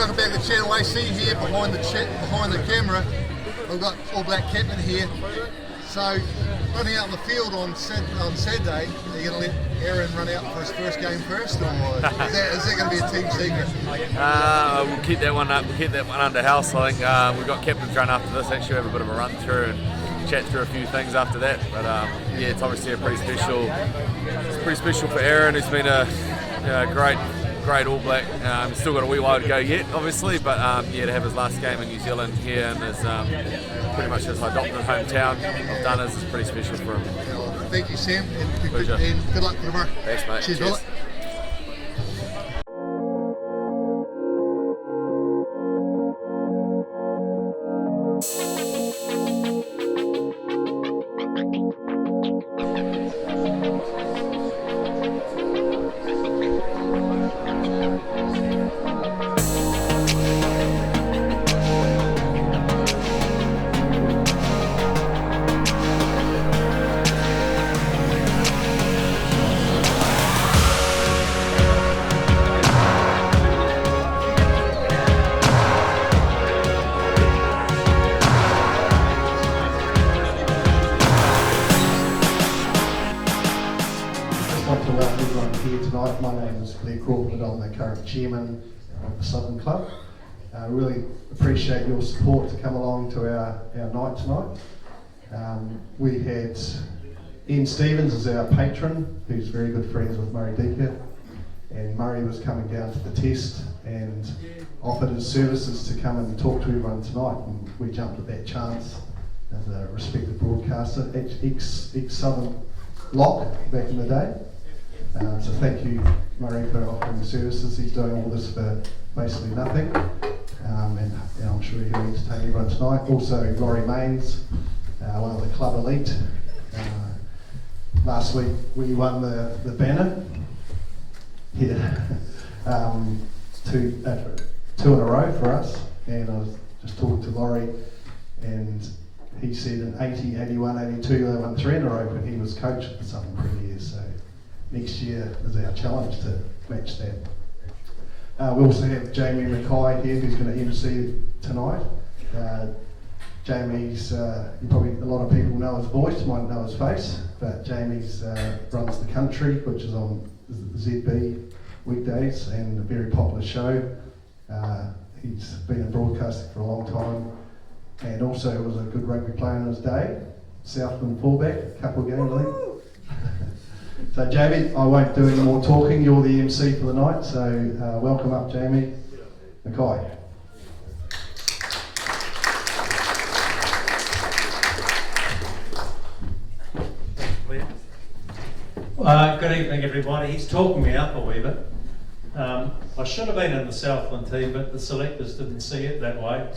welcome back to Channel AC here behind the camera. We've got All Black captain here. So, running out in the field on Saturday, are you going to let Aaron run out for his first game first, or is that going to be a team secret? We'll keep that one up. We'll keep that one under house. I think we've got captain's run after this. Actually, have a bit of a run through and chat through a few things after that. But yeah, it's obviously pretty special for Aaron, who's been a great All Black. He's still got a wee while to go yet, obviously, but yeah, to have his last game in New Zealand here in his pretty much his adopted hometown of Dunners is pretty special for him. Thank you, Sam, and good luck for tomorrow. Thanks, mate. Cheers, brother. Chairman of the Southern Club. Really appreciate your support to come along to our night tonight. We had Ian Stevens as our patron, who's very good friends with Murray Deaker, and Murray was coming down to the test and offered his services to come and talk to everyone tonight, and we jumped at that chance as a respected broadcaster, ex-Southern Lock back in the day. So thank you, Murray, for offering the services. He's doing all this for basically nothing, and I'm sure he'll entertain everyone tonight. Also, Laurie Mains, one of the club elite. Last week we won the banner. Yeah, two in a row for us, and I was just talking to Laurie, and he said in 80, 81, 82 they won 3 in a row when he was coach at the Southern Premier. So next year is our challenge to match that. We also have Jamie Mackay here, who's going to MC tonight. Jamie's, probably a lot of people know his voice, might know his face, but Jamie's runs The Country, which is on ZB weekdays, and a very popular show. He's been in broadcasting for a long time, and also was a good rugby player in his day. Southland fullback, a couple of games, I think. So Jamie, I won't do any more talking, you're the MC for the night, so welcome up Jamie Mackay. Good evening everybody. He's talking me up a wee bit. I should have been in the Southland team, but the selectors didn't see it that way.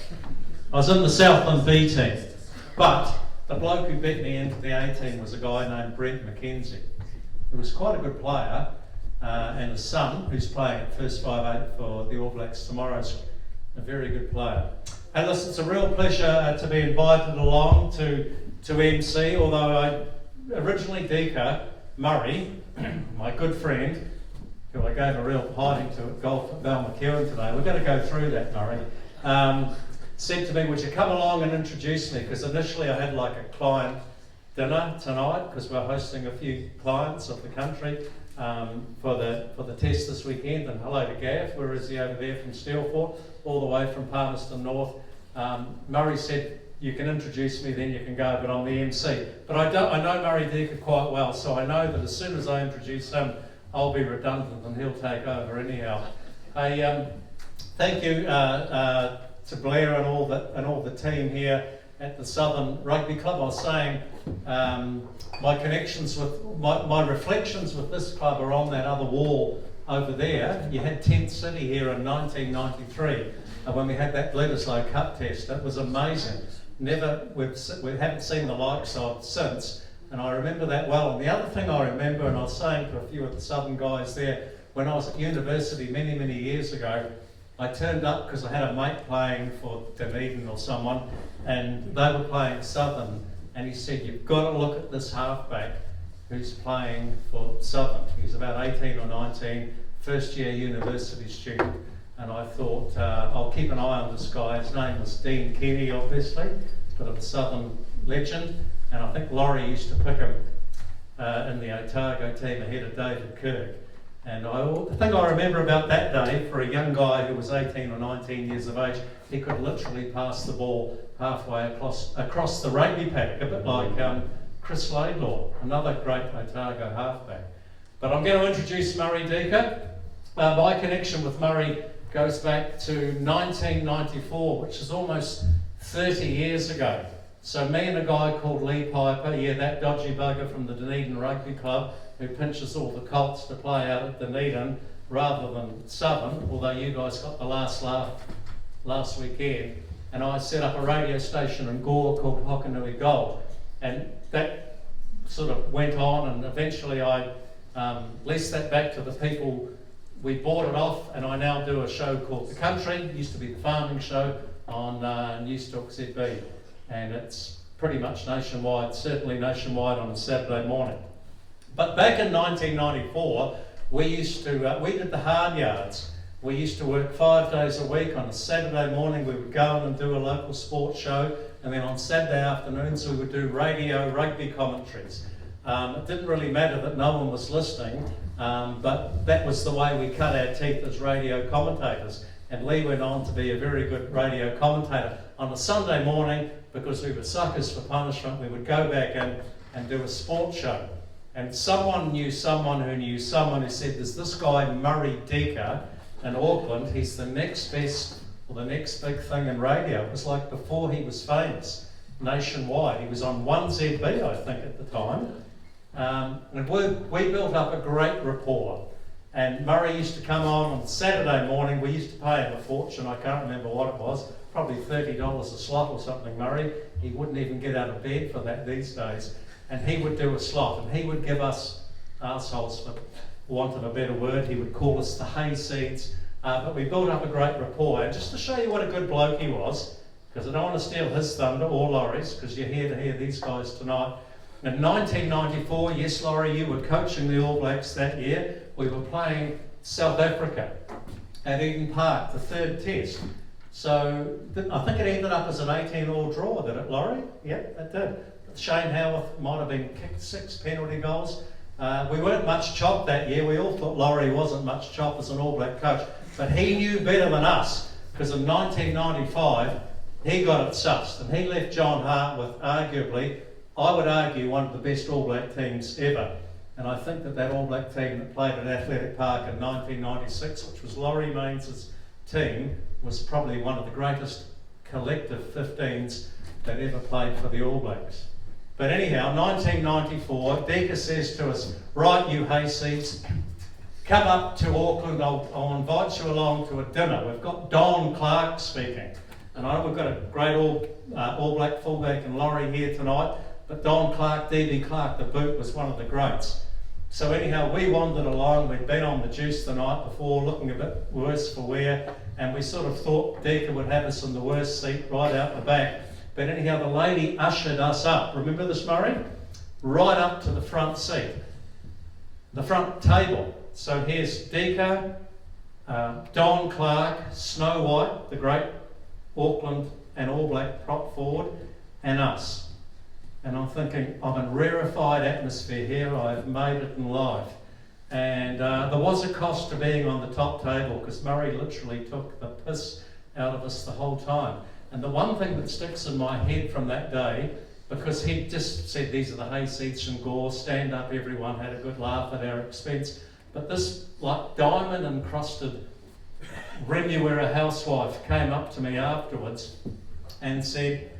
I was in the Southland B team, but the bloke who beat me into the A team was a guy named Brent McKenzie. He was quite a good player, and his son, who's playing at first 5'8" for the All Blacks tomorrow, is a very good player. And listen, it's a real pleasure to be invited along to MC, although originally Deaker, Murray, my good friend, who I gave a real hiding to at golf at Balmacewen today, we're going to go through that, Murray, said to me, would you come along and introduce me? Because initially I had like a client dinner tonight, because we're hosting a few clients of the country for the test this weekend. And hello to Gav, where is he over there from Steelport, all the way from Palmerston North. Murray said, you can introduce me, then you can go, but I'm the MC. But I know Murray Deaker quite well, so I know that as soon as I introduce him, I'll be redundant and he'll take over anyhow. Thank you to Blair and all the team here at the Southern Rugby Club. I was saying my connections with my reflections with this club are on that other wall over there. You had Tent City here in 1993 when we had that Bledisloe Cup test. It was amazing. We haven't seen the likes of since, and I remember that well. And the other thing I remember, and I was saying to a few of the Southern guys there, when I was at university many years ago, I turned up because I had a mate playing for Dunedin or someone, and they were playing Southern, and he said, you've got to look at this halfback who's playing for Southern. He's about 18 or 19, first year university student, and I thought I'll keep an eye on this guy. His name was Dean Kenny, obviously, bit of a Southern legend, and I think Laurie used to pick him in the Otago team ahead of David Kirk. And the thing I remember about that day, for a young guy who was 18 or 19 years of age, he could literally pass the ball halfway across the rugby paddock, a bit like Chris Laidlaw, another great Otago halfback. But I'm going to introduce Murray Deaker. My connection with Murray goes back to 1994, which is almost 30 years ago. So me and a guy called Lee Piper, that dodgy bugger from the Dunedin Rugby Club, who pinches all the colts to play out at Dunedin rather than Southern, although you guys got the last laugh last weekend, and I set up a radio station in Gore called Hokanui Gold, and that sort of went on, and eventually I leased that back to the people. We bought it off, and I now do a show called The Country. It used to be the farming show on Newstalk ZB, and it's pretty much nationwide, certainly nationwide on a Saturday morning. But back in 1994, we did the hard yards. We used to work 5 days a week. On a Saturday morning, we would go in and do a local sports show, and then on Saturday afternoons, we would do radio rugby commentaries. It didn't really matter that no one was listening, but that was the way we cut our teeth as radio commentators. And Lee went on to be a very good radio commentator. On a Sunday morning, because we were suckers for punishment, we would go back in and do a sports show. And someone knew someone who knew someone who said, there's this guy Murray Deaker in Auckland, he's the next best or the next big thing in radio. It was like before he was famous nationwide. He was on 1ZB, I think, at the time. And we built up a great rapport. And Murray used to come on Saturday morning. We used to pay him a fortune. I can't remember what it was, probably $30 a slot or something, Murray. He wouldn't even get out of bed for that these days. And he would do a slot, and he would give us arseholes, for want of a better word. He would call us the hayseeds. But we built up a great rapport. And just to show you what a good bloke he was, because I don't want to steal his thunder or Laurie's, because you're here to hear these guys tonight. In 1994, yes, Laurie, you were coaching the All Blacks that year. We were playing South Africa at Eden Park, the third test. So I think it ended up as an 18-all draw, did it, Laurie? Yep, it did. Shane Howarth might have been kicked 6 penalty goals. We weren't much chop that year. We all thought Laurie wasn't much chop as an All Black coach, but he knew better than us, because in 1995 he got it sussed, and he left John Hart with arguably, I would argue, one of the best All Black teams ever. And I think that All Black team that played at Athletic Park in 1996, which was Laurie Mains' team, was probably one of the greatest collective 15s that ever played for the All Blacks. But anyhow, 1994, Deaker says to us, right, you hayseeds, come up to Auckland, I'll invite you along to a dinner. We've got Don Clark speaking. And I know we've got a great All Black fullback in Laurie here tonight, but Don Clark, D.B. Clark, the boot, was one of the greats. So anyhow, we wandered along. We'd been on the juice the night before, looking a bit worse for wear, and we sort of thought Deaker would have us in the worst seat right out the back. But anyhow, the lady ushered us up. Remember this, Murray? Right up to the front seat, the front table. So here's Deaker, Don Clark, Snow White, the great Auckland and All Black prop forward, and us. And I'm thinking, I'm in rarefied atmosphere here. I've made it in life. And there was a cost to being on the top table, because Murray literally took the piss out of us the whole time. And the one thing that sticks in my head from that day, because he just said these are the hayseeds from Gore, stand up, everyone had a good laugh at our expense. But this like diamond encrusted Remuera housewife came up to me afterwards and said,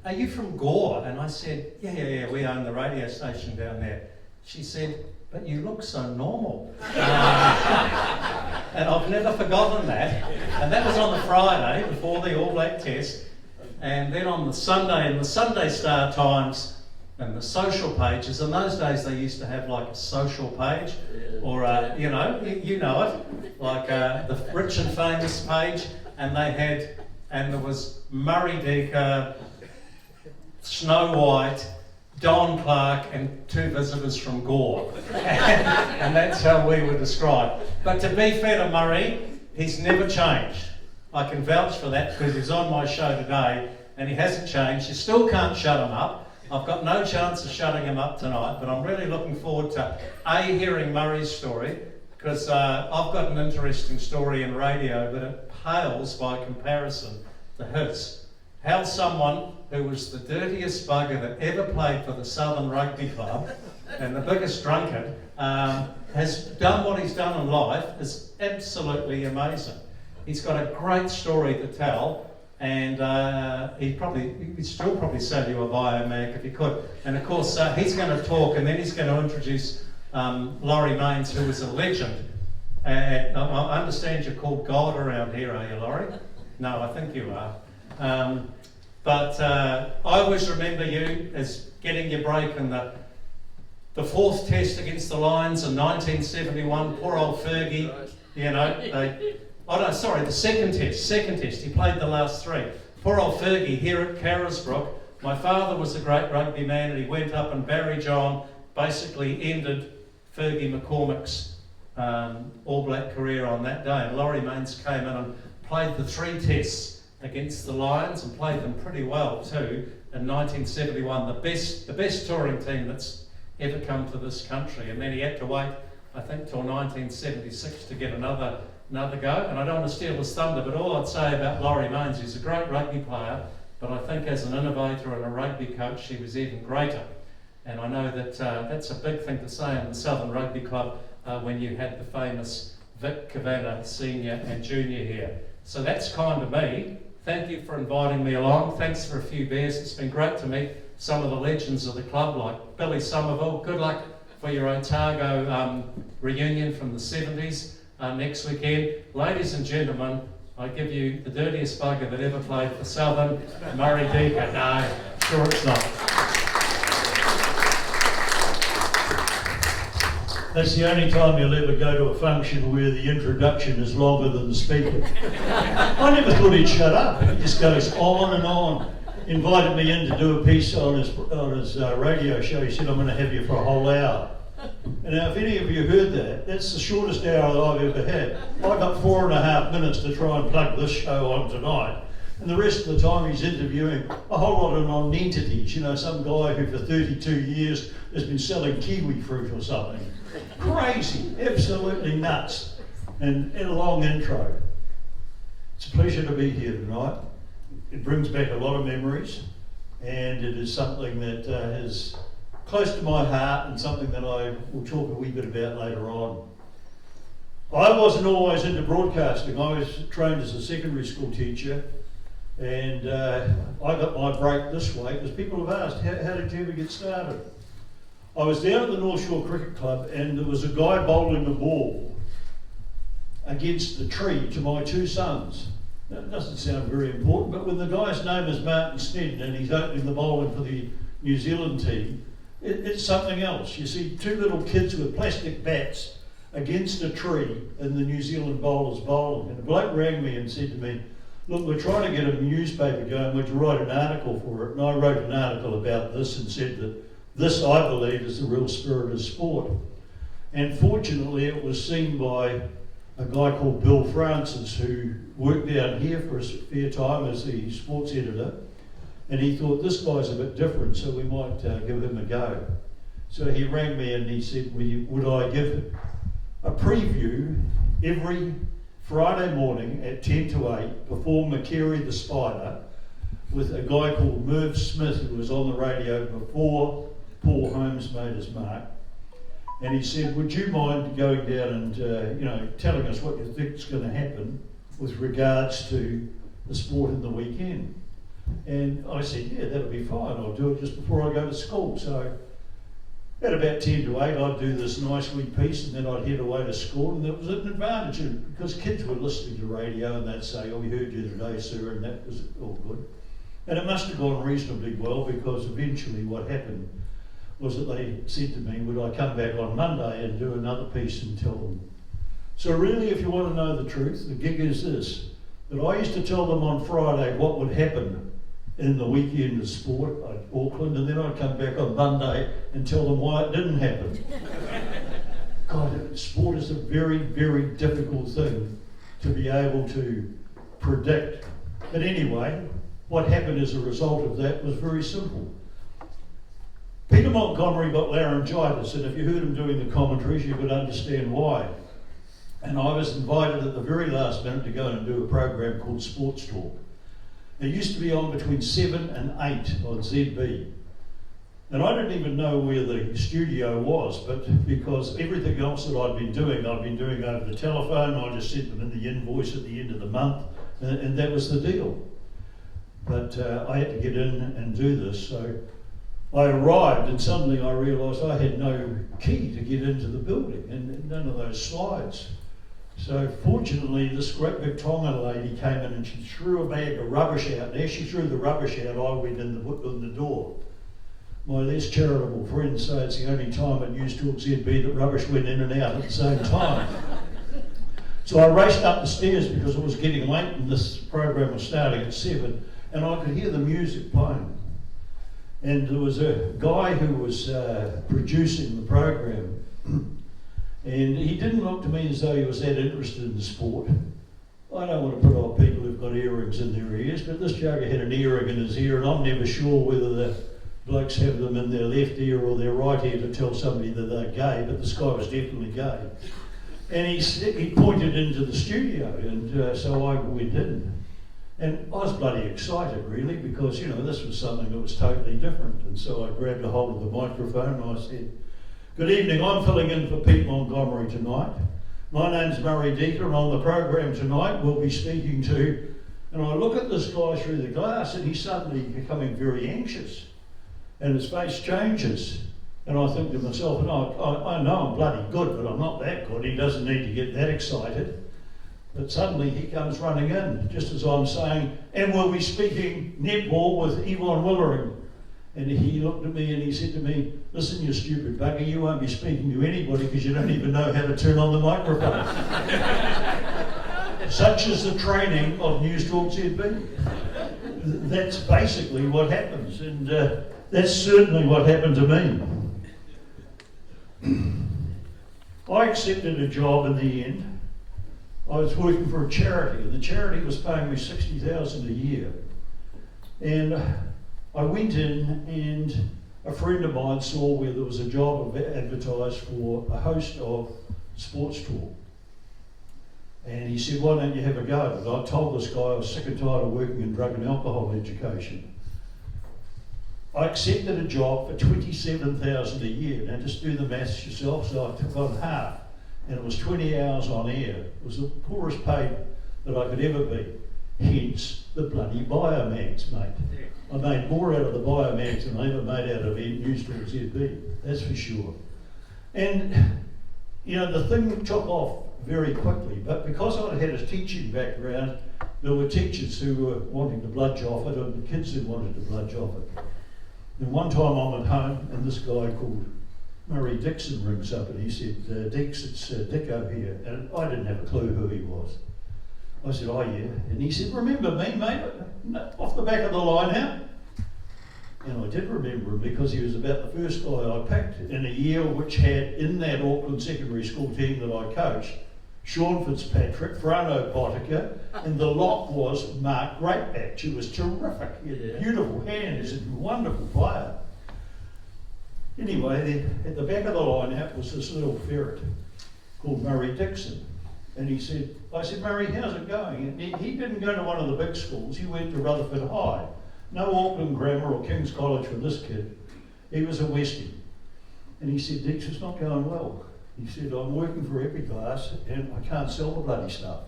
are you from Gore? And I said, yeah, we own the radio station down there. She said, but you look so normal. And I've never forgotten that. And that was on the Friday before the All Black test. And then on the Sunday, in the Sunday Star Times and the social pages, in those days they used to have like a social page, or you know it, like the rich and famous page, and there was Murray Deaker, Snow White, Don Clark, and 2 visitors from Gore. And that's how we were described. But to be fair to Murray, He's never changed. I can vouch for that because he's on my show today and he hasn't changed. You still can't shut him up. I've got no chance of shutting him up tonight, but I'm really looking forward to hearing Murray's story, because I've got an interesting story in radio, but it pales by comparison to his. How someone who was the dirtiest bugger that ever played for the Southern Rugby Club and the biggest drunkard has done what he's done in life is absolutely amazing. He's got a great story to tell, and he'd still probably sell you a Biomag if he could. And of course, he's going to talk, and then he's going to introduce Laurie Mains, who is a legend. I understand you're called God around here, are you, Laurie? No, I think you are. But I always remember you as getting your break in the fourth test against the Lions in 1971. Poor old Fergie, you know. The second test. He played the last three. Poor old Fergie here at Carisbrook. My father was a great rugby man, and he went up, and Barry John basically ended Fergie McCormick's All Black career on that day. And Laurie Mains came in and played the three tests against the Lions and played them pretty well too in 1971. The best touring team that's ever come to this country. And then he had to wait, I think, till 1976 to get another go. And I don't want to steal his thunder, but all I'd say about Laurie Mains, he's a great rugby player, but I think as an innovator and a rugby coach, he was even greater. And I know that that's a big thing to say in the Southern Rugby Club when you had the famous Vic Kavanagh Senior and Junior here. So that's kind of me. Thank you for inviting me along. Thanks for a few beers. It's been great to meet some of the legends of the club, like Billy Somerville. Good luck for your Otago reunion from the 70s next weekend. Ladies and gentlemen, I give you the dirtiest bugger that ever played for Southern, Murray Deaker. No, sure it's not. That's the only time you'll ever go to a function where the introduction is longer than the speaker. I never thought he'd shut up. He just goes on and on. Invited me in to do a piece on his radio show. He said, I'm going to have you for a whole hour. And now, if any of you heard that, that's the shortest hour that I've ever had. I got 4.5 minutes to try and plug this show on tonight. And the rest of the time he's interviewing a whole lot of non-entities. You know, some guy who for 32 years has been selling kiwi fruit or something. Crazy, absolutely nuts. And a long intro. It's a pleasure to be here tonight. It brings back a lot of memories, and it is something that is close to my heart and something that I will talk a wee bit about later on. I wasn't always into broadcasting. I was trained as a secondary school teacher, and I got my break this way because people have asked, how did you ever get started? I was down at the North Shore Cricket Club, and there was a guy bowling the ball against the tree to my two sons. That doesn't sound very important, but when the guy's name is Martin Snedden and he's opening the bowling for the New Zealand team, it's something else. You see two little kids with plastic bats against a tree and the New Zealand bowlers bowling. And the bloke rang me and said to me, look, we're trying to get a newspaper going, would you write an article for it? And I wrote an article about this and said that this, I believe, is the real spirit of sport. And fortunately, it was seen by a guy called Bill Francis, who worked down here for a fair time as the sports editor, and he thought this guy's a bit different, so we might give him a go. So he rang me and he said, would I give a preview every Friday morning at 10 to 8 before McCary the Spider with a guy called Merv Smith, who was on the radio before Paul Holmes made his mark. And he said, would you mind going down and telling us what you think is going to happen with regards to the sport in the weekend? And I said, yeah, that'll be fine. I'll do it just before I go to school. So at about 10 to 8, I'd do this nice wee piece, and then I'd head away to school. And it was an advantage because kids were listening to radio and they'd say, oh, we heard you today, sir, and that was all good. And it must have gone reasonably well, because eventually what happened was that they said to me, would I come back on Monday and do another piece and tell them? So really, if you want to know the truth, the gig is this, that I used to tell them on Friday what would happen in the weekend of sport at Auckland, and then I'd come back on Monday and tell them why it didn't happen. God, sport is a very, very difficult thing to be able to predict. But anyway, what happened as a result of that was very simple. Peter Montgomery got laryngitis, and if you heard him doing the commentaries, you could understand why. And I was invited at the very last minute to go and do a program called Sports Talk. It used to be on between 7 and 8 on ZB. And I didn't even know where the studio was, but because everything else that I'd been doing over the telephone. I just sent them in the invoice at the end of the month, and that was the deal. But I had to get in and do this, so I arrived and suddenly I realised I had no key to get into the building and none of those slides. So fortunately this great big Tongan lady came in and she threw a bag of rubbish out. And as she threw the rubbish out, I went in the door. My less charitable friends say it's the only time at News Talk ZB that rubbish went in and out at the same time. So I raced up the stairs because it was getting late and this program was starting at 7, and I could hear the music playing. And there was a guy who was producing the program, and he didn't look to me as though he was that interested in the sport. I don't want to put off people who've got earrings in their ears, but this jugger had an earring in his ear, and I'm never sure whether the blokes have them in their left ear or their right ear to tell somebody that they're gay, but this guy was definitely gay. And he pointed into the studio, and so I went in. And I was bloody excited, really, because, you know, this was something that was totally different. And so I grabbed a hold of the microphone and I said, "Good evening, I'm filling in for Pete Montgomery tonight. My name's Murray Deaker, and on the program tonight we'll be speaking to..." And I look at this guy through the glass and he's suddenly becoming very anxious. And his face changes. And I think to myself, and I know I'm bloody good, but I'm not that good. He doesn't need to get that excited. But suddenly he comes running in, just as I'm saying, "And we'll be speaking netball with Yvonne Willering." And he looked at me and he said to me, "Listen, you stupid bugger, you won't be speaking to anybody because you don't even know how to turn on the microphone." Such is the training of News Talk ZB. That's basically what happens, and that's certainly what happened to me. I accepted a job in the end. I was working for a charity, and the charity was paying me $60,000 a year. And I went in, and a friend of mine saw where there was a job advertised for a host of Sports Talk. And he said, "Why don't you have a go?" And I told this guy I was sick and tired of working in drug and alcohol education. I accepted a job for $27,000 a year. Now just do the maths yourself. So I took on half, and it was 20 hours on air. It was the poorest paid that I could ever be. Hence the bloody biomags, mate. I made more out of the biomags than I ever made out of News Talk ZB, that's for sure. And you know, the thing took off very quickly, but because I had a teaching background, there were teachers who were wanting to bludge off it, and the kids who wanted to bludge off it. And one time I'm at home, and this guy called Murray Dixon rings up, and he said, "Dix, it's Dicko here." And I didn't have a clue who he was. I said, "Oh yeah." And he said, "Remember me, mate? Off the back of the line out." And I did remember him because he was about the first guy I picked in a year which had, in that Auckland secondary school team that I coached, Sean Fitzpatrick, Frano Potica, and the lock was Mark Greatbatch, who was terrific. He had beautiful hands, he's a wonderful player. Anyway, at the back of the line out was this little ferret called Murray Dixon. And I said, "Murray, how's it going?" And he didn't go to one of the big schools, he went to Rutherford High. No Auckland Grammar or King's College for this kid. He was a Westie. And he said, "Dix, it's not going well." He said, "I'm working for Epiglass and I can't sell the bloody stuff."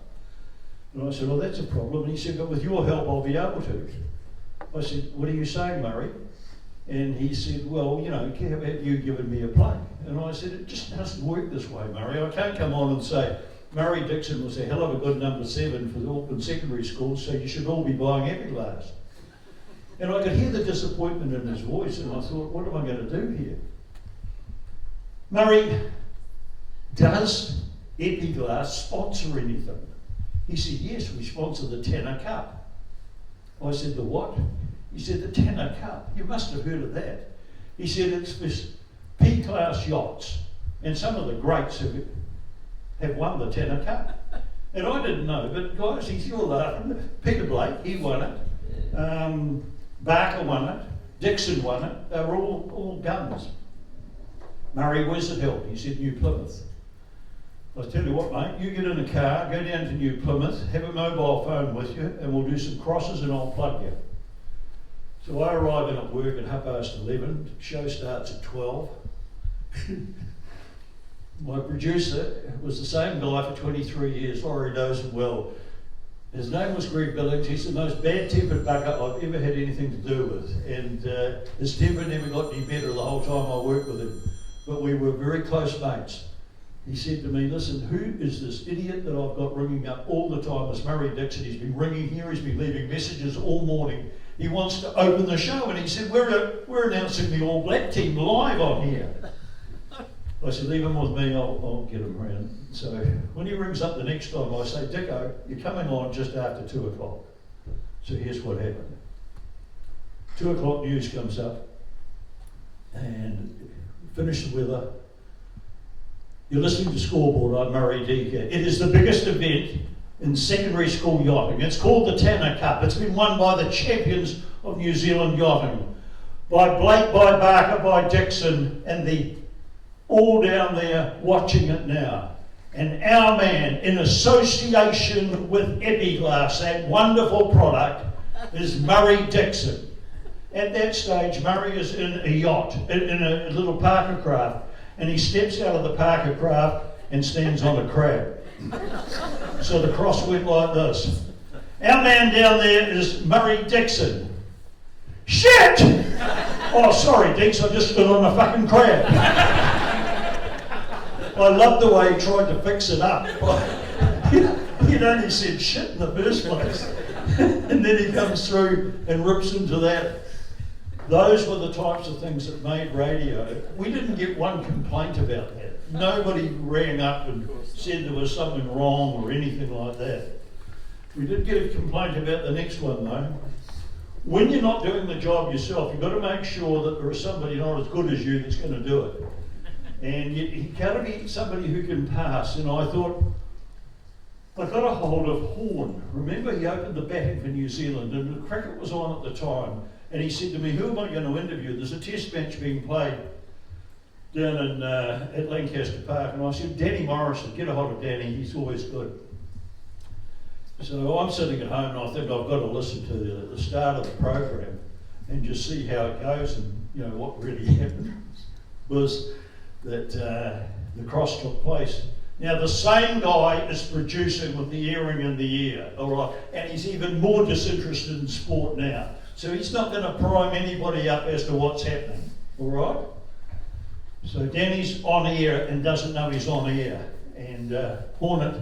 And I said, "Well, that's a problem." And he said, "But with your help, I'll be able to." I said, "What are you saying, Murray?" And he said, "Well, you know, how about you giving me a plug?" And I said, "It just doesn't work this way, Murray. I can't come on and say, Murray Dixon was a hell of a good number 7 for the Auckland secondary schools, so you should all be buying Epiglass." And I could hear the disappointment in his voice, and I thought, what am I going to do here? "Murray, does Epiglass sponsor anything?" He said, "Yes, we sponsor the Tanner Cup." I said, "The what?" He said, "The Tanner Cup. You must have heard of that." He said, "It's for P-class yachts, and some of the greats have won the Tanner Cup." And I didn't know, but guys, he's all laughing. Peter Blake, he won it. Barker won it. Dixon won it. They were all guns. Murray, where's it held? He said New Plymouth. I tell you what, mate, you get in a car, go down to New Plymouth, have a mobile phone with you, and we'll do some crosses and I'll plug you. So I arrive in at work at 11:30. Show starts at 12. My producer was the same guy for 23 years. Laurie knows him well. His name was Greg Billings. He's the most bad-tempered bugger I've ever had anything to do with. And his temper never got any better the whole time I worked with him. But we were very close mates. He said to me, listen, who is this idiot that I've got ringing up all the time? This Murray Dixon. He's been ringing here. He's been leaving messages all morning. He wants to open the show. And he said, we're announcing the All Black team live on here. I said, leave him with me, I'll get him round. So when he rings up the next time, I say, Dicko, you're coming on just after 2 o'clock. So here's what happened. 2 o'clock news comes up, and finish the weather. You're listening to Scoreboard, I'm Murray Deaker. It is the biggest event in secondary school yachting. It's called the Tanner Cup. It's been won by the champions of New Zealand yachting. By Blake, by Barker, by Dixon, and the all down there watching it now. And our man, in association with Epiglass, that wonderful product, is Murray Dixon. At that stage, Murray is in a yacht, in a little Parker craft, and he steps out of the Parker craft and stands on a crab. So the cross went like this. Our man down there is Murray Dixon. Shit! Oh, sorry, Dix, I just stood on a fucking crab. I loved the way he tried to fix it up. He'd only said shit in the first place. And then he comes through and rips into that. Those were the types of things that made radio. We didn't get one complaint about that. Nobody rang up and said there was something wrong or anything like that. We did get a complaint about the next one though. When you're not doing the job yourself, you've got to make sure that there is somebody not as good as you that's going to do it. And you've got to be somebody who can pass. And I thought, I got a hold of Horn. Remember, he opened the batting for New Zealand, and the cricket was on at the time. And he said to me, who am I going to interview? There's a test match being played down at Lancaster Park. And I said, Danny Morrison, get a hold of Danny, he's always good. So I'm sitting at home and I think I've got to listen to the start of the program and just see how it goes. And you know what really happened was that the cross took place. Now the same guy is producing with the earring in the ear, all right, and he's even more disinterested in sport now. So he's not going to prime anybody up as to what's happening, all right? So Danny's on air and doesn't know he's on air, and Hornet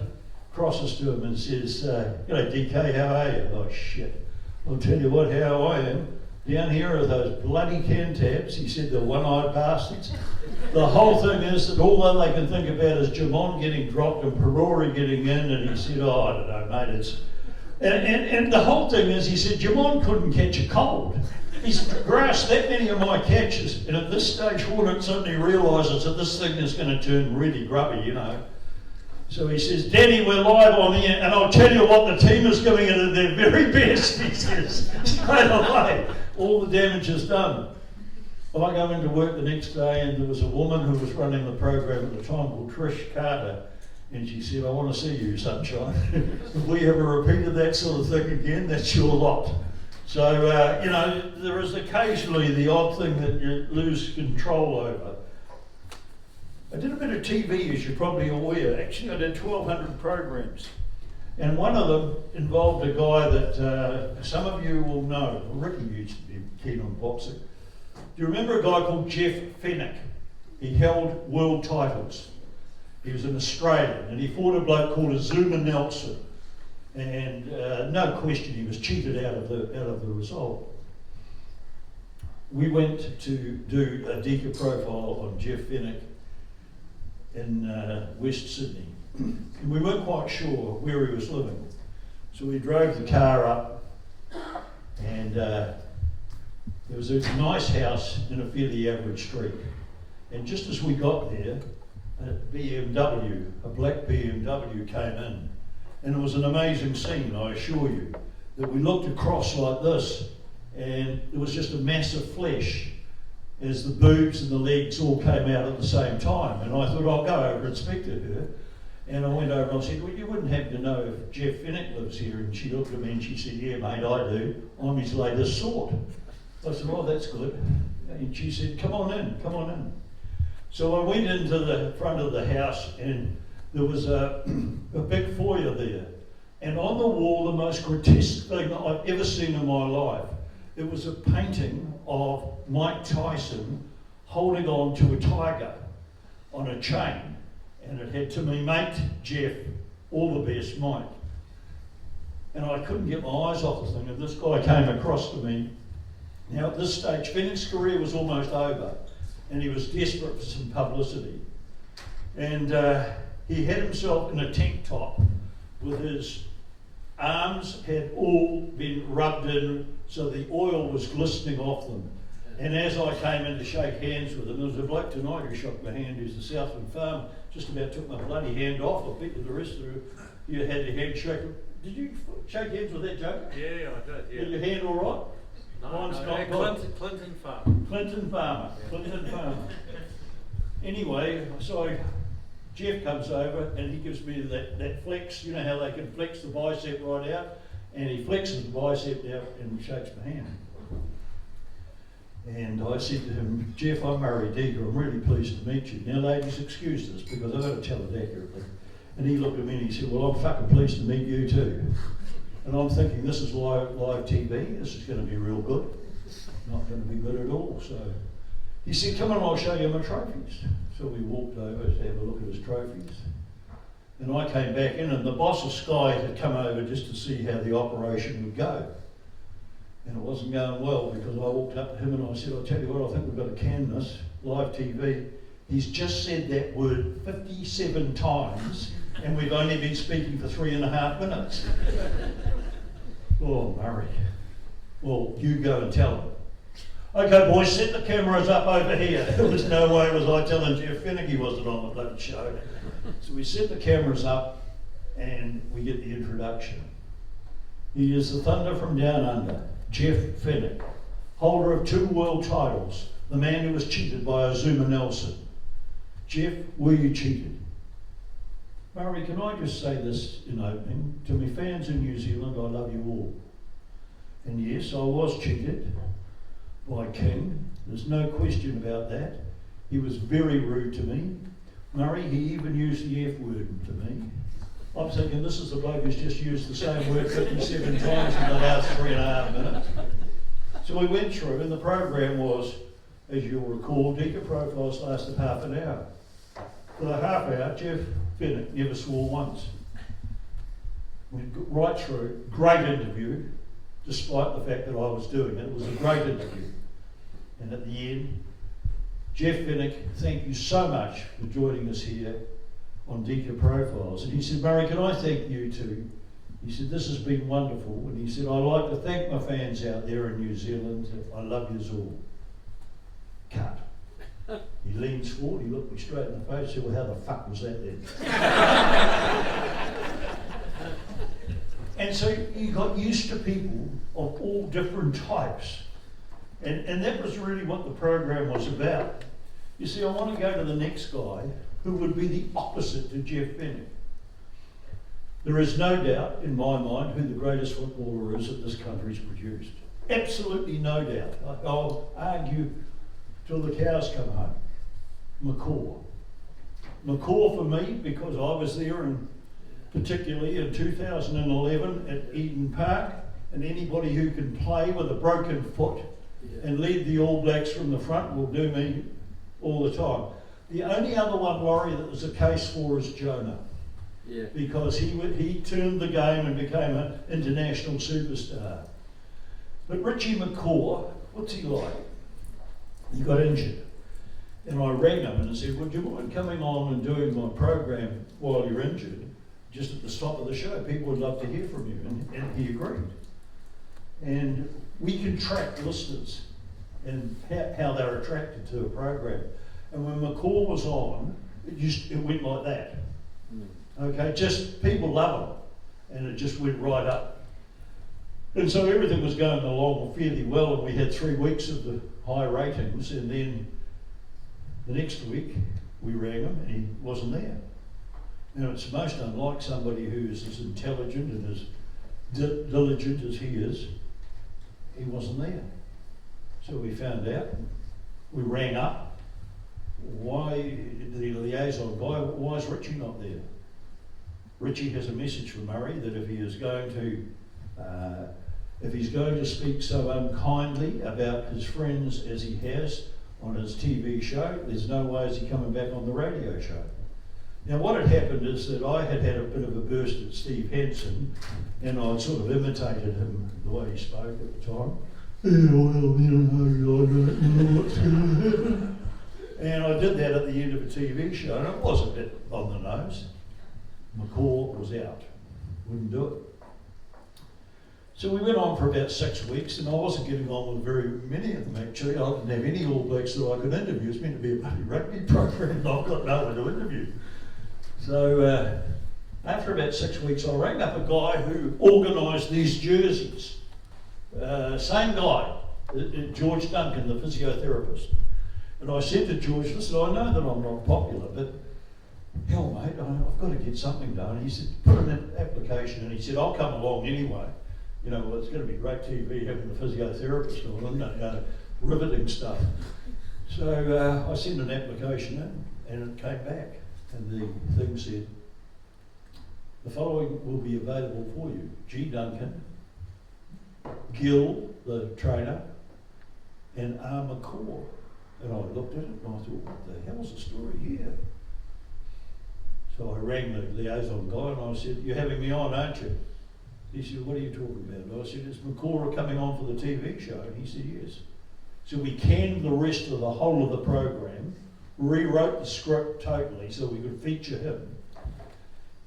crosses to him and says, "G'day DK, how are you?" Oh shit! I'll tell you what, how I am. Down here are those bloody Cantabs. He said, the one-eyed bastards. The whole thing is that all they can think about is Jamon getting dropped and Perori getting in, and he said, oh, I don't know, mate, it's... And the whole thing is, he said, Jamon couldn't catch a cold. He's grasped that many of my catches, and at this stage, Hornet suddenly realises that this thing is going to turn really grubby, you know. So he says, Danny, we're live on here, and I'll tell you what, the team is giving it at their very best, he says, straight away. All the damage is done. I go into work the next day, and there was a woman who was running the program at the time called Trish Carter, and she said, I want to see you, sunshine. If we ever repeated that sort of thing again, that's your lot. So, you know, there is occasionally the odd thing that you lose control over. I did a bit of TV, as you're probably aware. Actually, I did 1,200 programs. And one of them involved a guy that some of you will know. Ricky used to be keen on boxing. Do you remember a guy called Jeff Fennick? He held world titles. He was an Australian, and he fought a bloke called Azuma Nelson. And no question, he was cheated out of the result. We went to do a Deaker profile on Jeff Fennick in West Sydney. And we weren't quite sure where he was living. So we drove the car up, and there was a nice house in a fairly average street. And just as we got there, a black BMW came in. And it was an amazing scene, I assure you, that we looked across like this, and it was just a mass of flesh as the boobs and the legs all came out at the same time. And I thought, I'll go over and speak to her. And I went over and I said, well, you wouldn't happen to know if Jeff Fennick lives here? And she looked at me and she said, yeah, mate, I do. I'm his latest sort. I said, well, that's good. And she said, come on in, come on in. So I went into the front of the house, and there was a big foyer there. And on the wall, the most grotesque thing that I've ever seen in my life, it was a painting of Mike Tyson holding on to a tiger on a chain. And it had, to me, mate, Jeff, all the best, Mike. And I couldn't get my eyes off the thing, and this guy came across to me. Now at this stage, Fennick's career was almost over, and he was desperate for some publicity. And he had himself in a tank top with his arms had all been rubbed in so the oil was glistening off them. And as I came in to shake hands with him, there was a bloke tonight who shook my hand, who's the Southland farmer, just about took my bloody hand off. I bet you the rest of you had your hand shaken. Did you shake hands with that joke? Yeah, I did, yeah. Is your hand all right? Mine's not good. Clinton Farmer. Clinton Farmer. Yeah. Clinton Farmer. Anyway, so Jeff comes over and he gives me that flex. You know how they can flex the bicep right out? And he flexes the bicep out and shakes my hand. And I said to him, Jeff, I'm Laurie Deaker. I'm really pleased to meet you. Now, ladies, excuse this because I've got to tell it accurately. And he looked at me and he said, well, I'm fucking pleased to meet you too. And I'm thinking, this is live TV. This is going to be real good. Not going to be good at all. So he said, come on, I'll show you my trophies. So we walked over to have a look at his trophies. And I came back in, and the boss of Sky had come over just to see how the operation would go. And it wasn't going well because I walked up to him and I said, I'll tell you what, I think we've got to can this, live TV. He's just said that word 57 times and we've only been speaking for 3.5 minutes. Oh, Murray. Well, you go and tell him. Okay, boys, set the cameras up over here. There was no way was I telling Jeff Fennick he wasn't on the bloody show. So we set the cameras up and we get the introduction. He is the Thunder from Down Under, Jeff Fennick, holder of 2 world titles, the man who was cheated by Azuma Nelson. Jeff, were you cheated? Murray, can I just say this in opening? To my fans in New Zealand, I love you all. And yes, I was cheated by King. There's no question about that. He was very rude to me. Murray, he even used the F word to me. I'm thinking this is the bloke who's just used the same word 57 times in the last 3.5 minutes. So we went through, and the program was, as you'll recall, Deaker profiles lasted half an hour. For the half hour, Jeff Fennick never swore once. Went right through, great interview, despite the fact that I was doing it. It was a great interview. And at the end, Jeff Fennick, thank you so much for joining us here on Deaker Profiles. And he said, Murray, can I thank you too? He said, this has been wonderful. And he said, I'd like to thank my fans out there in New Zealand. I love yous all. Cut. He leans forward, he looked me straight in the face, and said, well, how the fuck was that then? And so you got used to people of all different types. And that was really what the program was about. You see, I want to go to the next guy, who would be the opposite to Jeff Fennick. There is no doubt in my mind who the greatest footballer is that this country's produced. Absolutely no doubt. I'll argue till the cows come home. McCaw. McCaw for me, because I was there, and particularly in 2011 at Eden Park, and anybody who can play with a broken foot and lead the All Blacks from the front will do me all the time. The only other one, Laurie, that was a case for is Jonah. Yeah. Because he turned the game and became an international superstar. But Richie McCaw, what's he like? He got injured. And I rang him and I said, would you mind coming on and doing my program while you're injured, just at the stop of the show? People would love to hear from you. And he agreed. And we can track listeners and how they're attracted to a program. And when McCaw was on, it went like that. Okay, just people love him. and it just went right up. And so everything was going along fairly well, and we had 3 weeks of the high ratings, and then the next week we rang him and he wasn't there. Now it's most unlike somebody who is as intelligent and as diligent as he is. He wasn't there. So we found out, we rang up, why the liaison guy, why is Richie not there? Richie has a message for Murray that if he's going to speak so unkindly about his friends as he has on his TV show, there's no way is he coming back on the radio show. Now what had happened is that I had a bit of a burst at Steve Hansen, and I'd sort of imitated him the way he spoke at the time. Yeah, well, you know, I don't know what's going to happen. And I did that at the end of a TV show, and it was a bit on the nose. McCaw was out, wouldn't do it. So we went on for about 6 weeks, and I wasn't getting on with very many of them actually. I didn't have any All Blacks that I could interview. It's meant to be a bloody rugby program, and I've got no one to interview. So after about 6 weeks, I rang up a guy who organised these jerseys. Same guy, George Duncan, the physiotherapist. And I said to George, listen, I know that I'm not popular, but hell mate, I've got to get something done. He said, put in an application, and he said, I'll come along anyway. You know, well, it's going to be great TV having the physiotherapist on, isn't it? Riveting stuff. So I sent an application in, and it came back, and the thing said, the following will be available for you. G. Duncan, Gill, the trainer, and R. McCaw. And I looked at it and I thought, what the hell's the story here? So I rang the liaison guy and I said, you're having me on, aren't you? He said, what are you talking about? And I said, is McCaw coming on for the TV show? And he said, yes. So we canned the rest of the whole of the program, rewrote the script totally so we could feature him.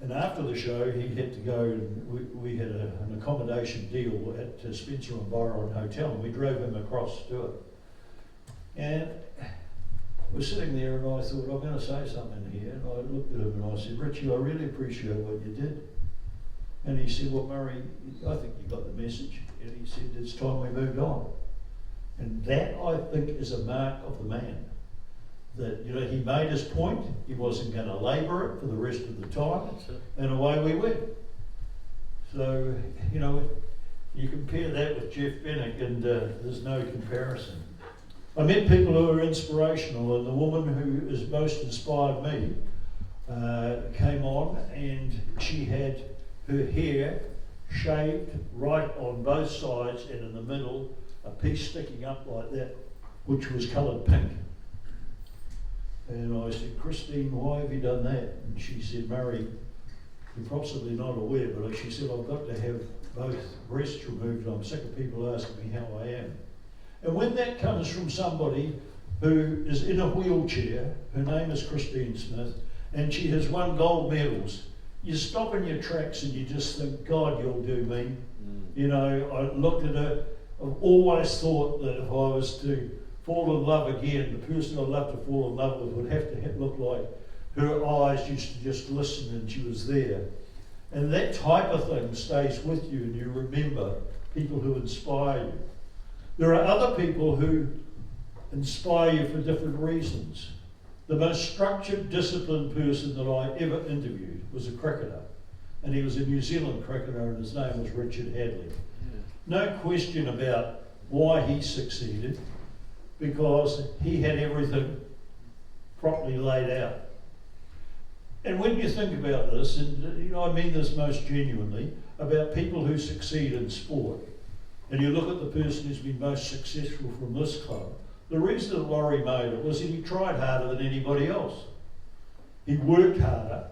And after the show, he had to go, and we had an accommodation deal at Spencer and Byron Hotel, and we drove him across to it. And we're sitting there, and I thought, I'm going to say something here. And I looked at him and I said, Richie, I really appreciate what you did. And he said, well, Murray, I think you got the message. And he said, it's time we moved on. And that, I think, is a mark of the man. That, you know, he made his point, he wasn't going to labour it for the rest of the time, and away we went. So, you know, you compare that with Jeff Bennick, and there's no comparison. I met people who are inspirational, and the woman who has most inspired me came on, and she had her hair shaved right on both sides, and in the middle, a piece sticking up like that, which was coloured pink. And I said, Christine, why have you done that? And she said, Murray, you're possibly not aware, but she said, I've got to have both breasts removed. I'm sick of people asking me how I am. And when that comes from somebody who is in a wheelchair, her name is Christine Smith, and she has won gold medals, you stop in your tracks and you just think, God, you'll do me. You know, I looked at her, I've always thought that if I was to fall in love again, the person I'd love to fall in love with would have to look like her eyes used to just glisten and she was there. And that type of thing stays with you, and you remember people who inspire you. There are other people who inspire you for different reasons. The most structured, disciplined person that I ever interviewed was a cricketer. And he was a New Zealand cricketer, and his name was Richard Hadley. No question about why he succeeded, because he had everything properly laid out. And when you think about this, and you know, I mean this most genuinely, about people who succeed in sport, and you look at the person who's been most successful from this club, the reason that Laurie made it was that he tried harder than anybody else. He worked harder.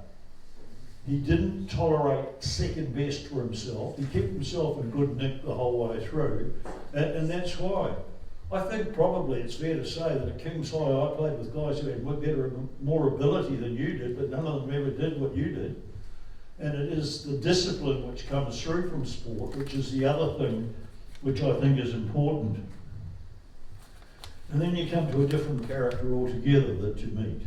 He didn't tolerate second best for himself. He kept himself in good nick the whole way through, and that's why. I think probably it's fair to say that at King's High I played with guys who had better and more ability than you did, but none of them ever did what you did. And it is the discipline which comes through from sport, which is the other thing which I think is important. And then you come to a different character altogether that you meet.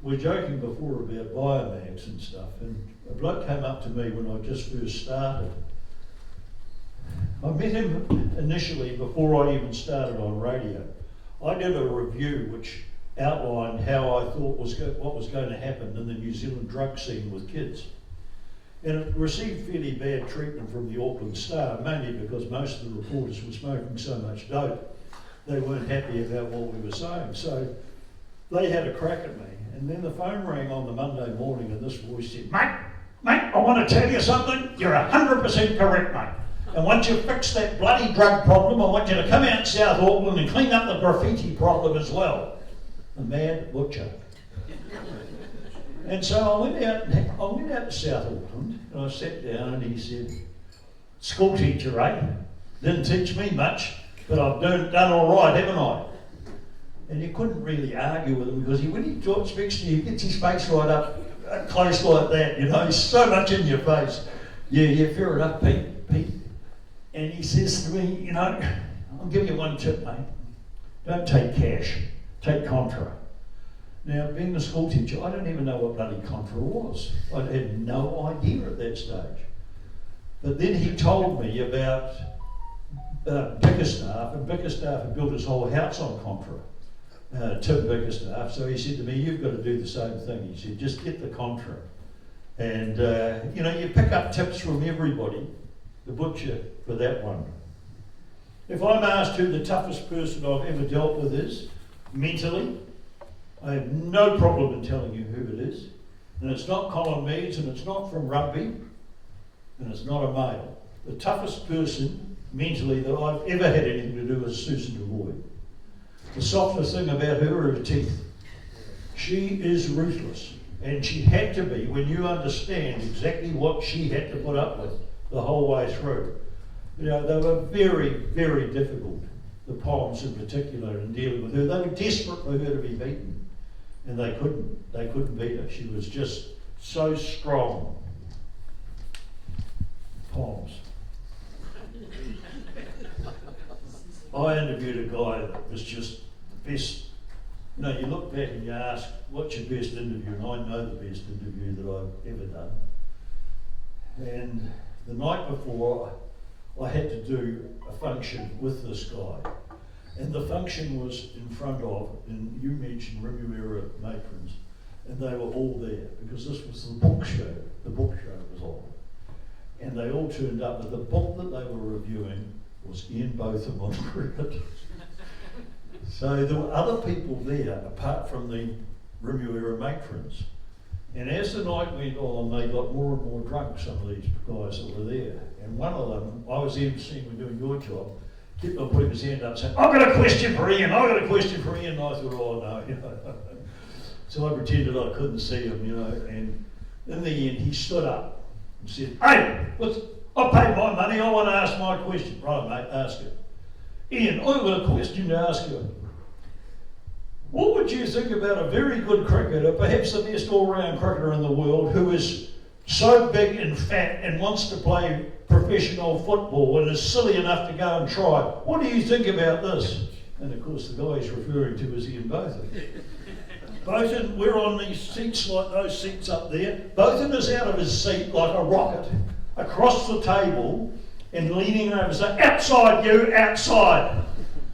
we're joking before about biomags and stuff, and a bloke came up to me when I just first started. I met him initially before I even started on radio. I did a review which outlined how I thought what was going to happen in the New Zealand drug scene with kids. And it received fairly bad treatment from the Auckland Star, mainly because most of the reporters were smoking so much dope, they weren't happy about what we were saying. So they had a crack at me. And then the phone rang on the Monday morning and this voice said, mate, I want to tell you something. You're 100% correct, mate. And once you fix that bloody drug problem, I want you to come out South Auckland and clean up the graffiti problem as well. The mad butcher. And so I went out to South Auckland and I sat down and he said, school teacher, eh? Didn't teach me much, but I've done all right, haven't I? And you couldn't really argue with him because when he speaks to you, he gets his face right up close like that, you know, he's so much in your face. Yeah, fair enough, Pete. And he says to me, you know, I'll give you one tip, mate. Don't take cash, take contra. Now, being a school teacher, I don't even know what bloody contra was. I had no idea at that stage. But then he told me about Bickerstaff, and Bickerstaff had built his whole house on contra. Tim Bickerstaff. So he said to me, you've got to do the same thing. He said, just get the contra. And, you know, you pick up tips from everybody. The butcher for that one. If I'm asked who the toughest person I've ever dealt with is, mentally, I have no problem in telling you who it is. And it's not Colin Meads, and it's not from rugby, and it's not a male. The toughest person, mentally, that I've ever had anything to do with is Susan DeVoy. The softest thing about her are her teeth. She is ruthless, and she had to be when you understand exactly what she had to put up with the whole way through. You know, they were very, very difficult, the Poms in particular, in dealing with her. They were desperate for her to be beaten, and they couldn't beat her. She was just so strong. Poms. I interviewed a guy that was just the best. You know, you look back and you ask, what's your best interview? And I know the best interview that I've ever done. And the night before, I had to do a function with this guy. And the function was in front of, and you mentioned Remuera matrons, and they were all there because this was the book show. The book show was on. And they all turned up, but the book that they were reviewing was Ian Botham on cricket. So there were other people there apart from the Remuera matrons. And as the night went on, they got more and more drunk, some of these guys that were there. And one of them, I was emceeing when doing your job, kept on putting his hand up saying, I've got a question for Ian, I've got a question for Ian. And I thought, oh no, you know. So I pretended I couldn't see him, you know. And in the end, he stood up and said, hey, I paid my money, I want to ask my question. Right, mate, ask it. Ian, I've got a question to ask you. What would you think about a very good cricketer, perhaps the best all-round cricketer in the world, who is so big and fat and wants to play professional football and is silly enough to go and try? What do you think about this? And of course the guy he's referring to is Ian Botham. Botham, we're on these seats like those seats up there. Botham is out of his seat like a rocket, across the table and leaning over saying, outside you, outside.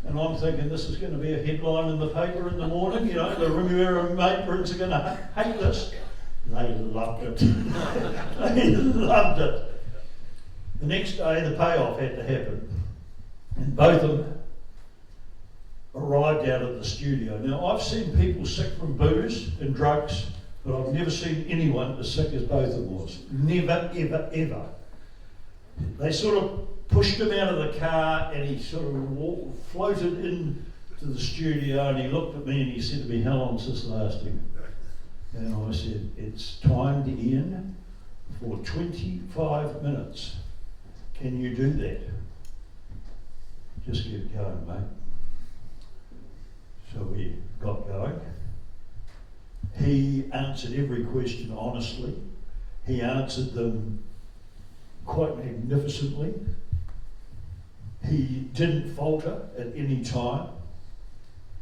And I'm thinking this is going to be a headline in the paper in the morning, you know, the Remuera matrons are going to hate this. They loved it. They loved it. The next day the payoff had to happen. And both of them arrived out at the studio. Now I've seen people sick from booze and drugs, but I've never seen anyone as sick as both of them was. Never, ever, ever. They sort of pushed him out of the car and he sort of floated into the studio and he looked at me and he said to me, how long's this lasting? And I said, it's timed in for 25 minutes. Can you do that? Just get going, mate. So we got going. He answered every question honestly. He answered them quite magnificently. He didn't falter at any time.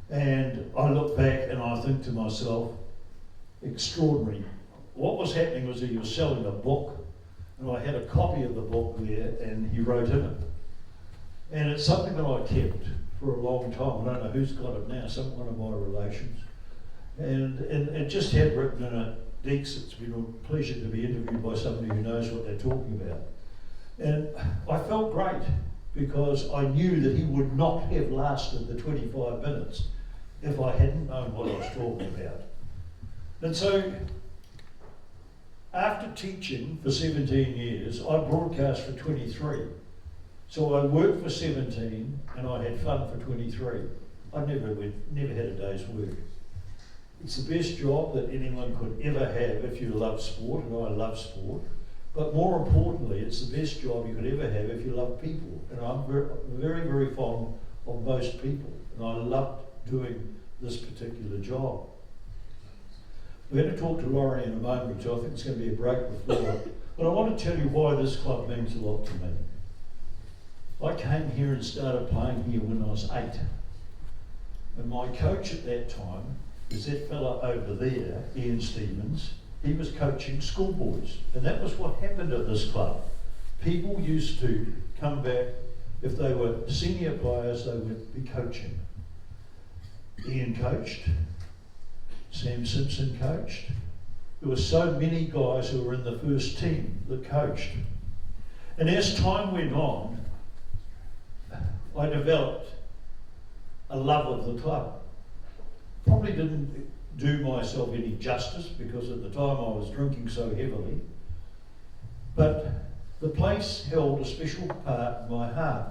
And I look back and I think to myself, extraordinary. What was happening was he was selling a book, and I had a copy of the book there, and he wrote in it. And it's something that I kept for a long time. I don't know who's got it now, one of my relations. And it just had written in it, Deeks, it's been a pleasure to be interviewed by somebody who knows what they're talking about. And I felt great because I knew that he would not have lasted the 25 minutes if I hadn't known what I was talking about. And so, after teaching for 17 years, I broadcast for 23. So I worked for 17 and I had fun for 23. I never had a day's work. It's the best job that anyone could ever have if you love sport, and I love sport. But more importantly, it's the best job you could ever have if you love people. And I'm very, very fond of most people. And I loved doing this particular job. We're going to talk to Laurie in a moment, so I think it's going to be a break before. But I want to tell you why this club means a lot to me. I came here and started playing here when I was 8. And my coach at that time was that fella over there, Ian Stevens. He was coaching schoolboys. And that was what happened at this club. People used to come back, if they were senior players, they would be coaching. Ian coached. Sam Simpson coached. There were so many guys who were in the first team that coached. And as time went on, I developed a love of the club. Probably didn't do myself any justice because at the time I was drinking so heavily. But the place held a special part in my heart.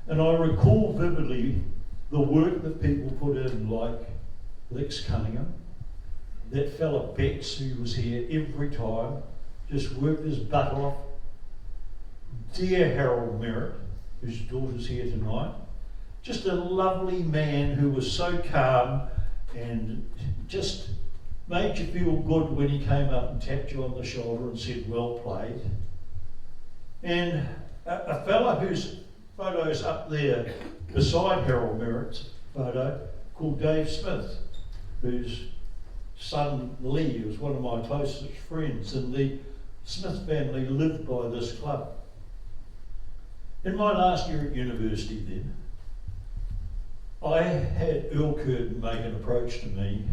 And I recall vividly the work that people put in, like Lex Cunningham, that fella Betts who was here every time, just worked his butt off. Dear Harold Merritt, whose daughter's here tonight, just a lovely man who was so calm and just made you feel good when he came up and tapped you on the shoulder and said, well played. And a fella whose photo's up there beside Harold Merritt's photo, called Dave Smith, whose son Lee was one of my closest friends, and the Smith family lived by this club. In my last year at university then, I had Earl Curtin make an approach to me,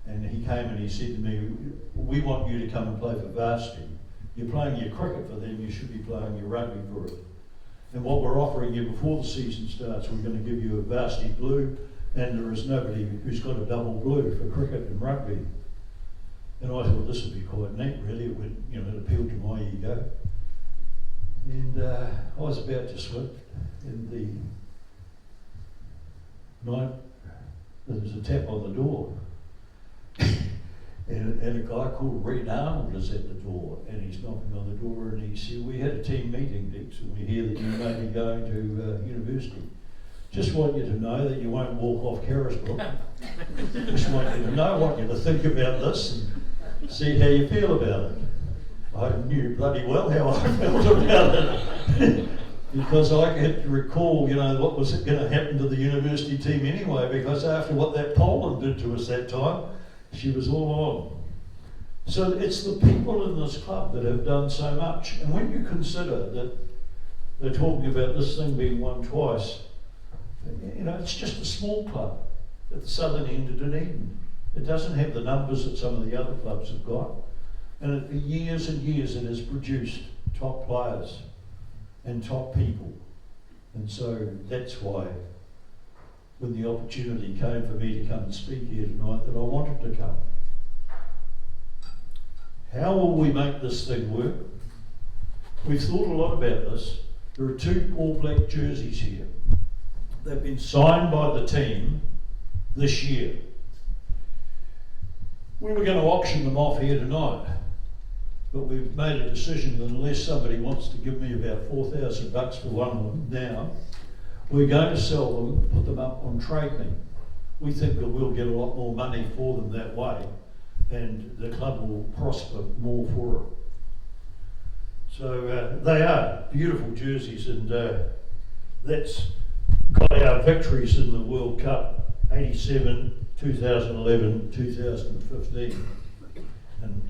and he came and he said to me, we want you to come and play for varsity. You're playing your cricket for them, you should be playing your rugby for it. And what we're offering you before the season starts, we're going to give you a varsity blue, and there is nobody who's got a double blue for cricket and rugby. And I thought this would be quite neat, really. It would, it appealed to my ego. And I was about to slip in the night. There was a tap on the door. and a guy called Reed Arnold is at the door, and he's knocking on the door, and he said, we had a team meeting, Dix, and we hear that you may be going to university. Just want you to know that you won't walk off Carisbrook. Just want you to know, want you to think about this and see how you feel about it. I knew bloody well how I felt about it. Because I had to recall, what was going to happen to the university team anyway, because after what that Poland did to us that time, she was all on. So it's the people in this club that have done so much. And when you consider that they're talking about this thing being won twice, it's just a small club at the southern end of Dunedin. It doesn't have the numbers that some of the other clubs have got. And for years and years it has produced top players and top people. And so that's why when the opportunity came for me to come and speak here tonight, that I wanted to come. How will we make this thing work? We've thought a lot about this. There are 2 all black jerseys here. They've been signed by the team this year. We were going to auction them off here tonight, but we've made a decision that unless somebody wants to give me about $4,000 for one of them now, we're going to sell them, put them up on Trade Me. We think that we'll get a lot more money for them that way, and the club will prosper more for it. So they are beautiful jerseys, and that's got our victories in the World Cup, 87, 2011, 2015. and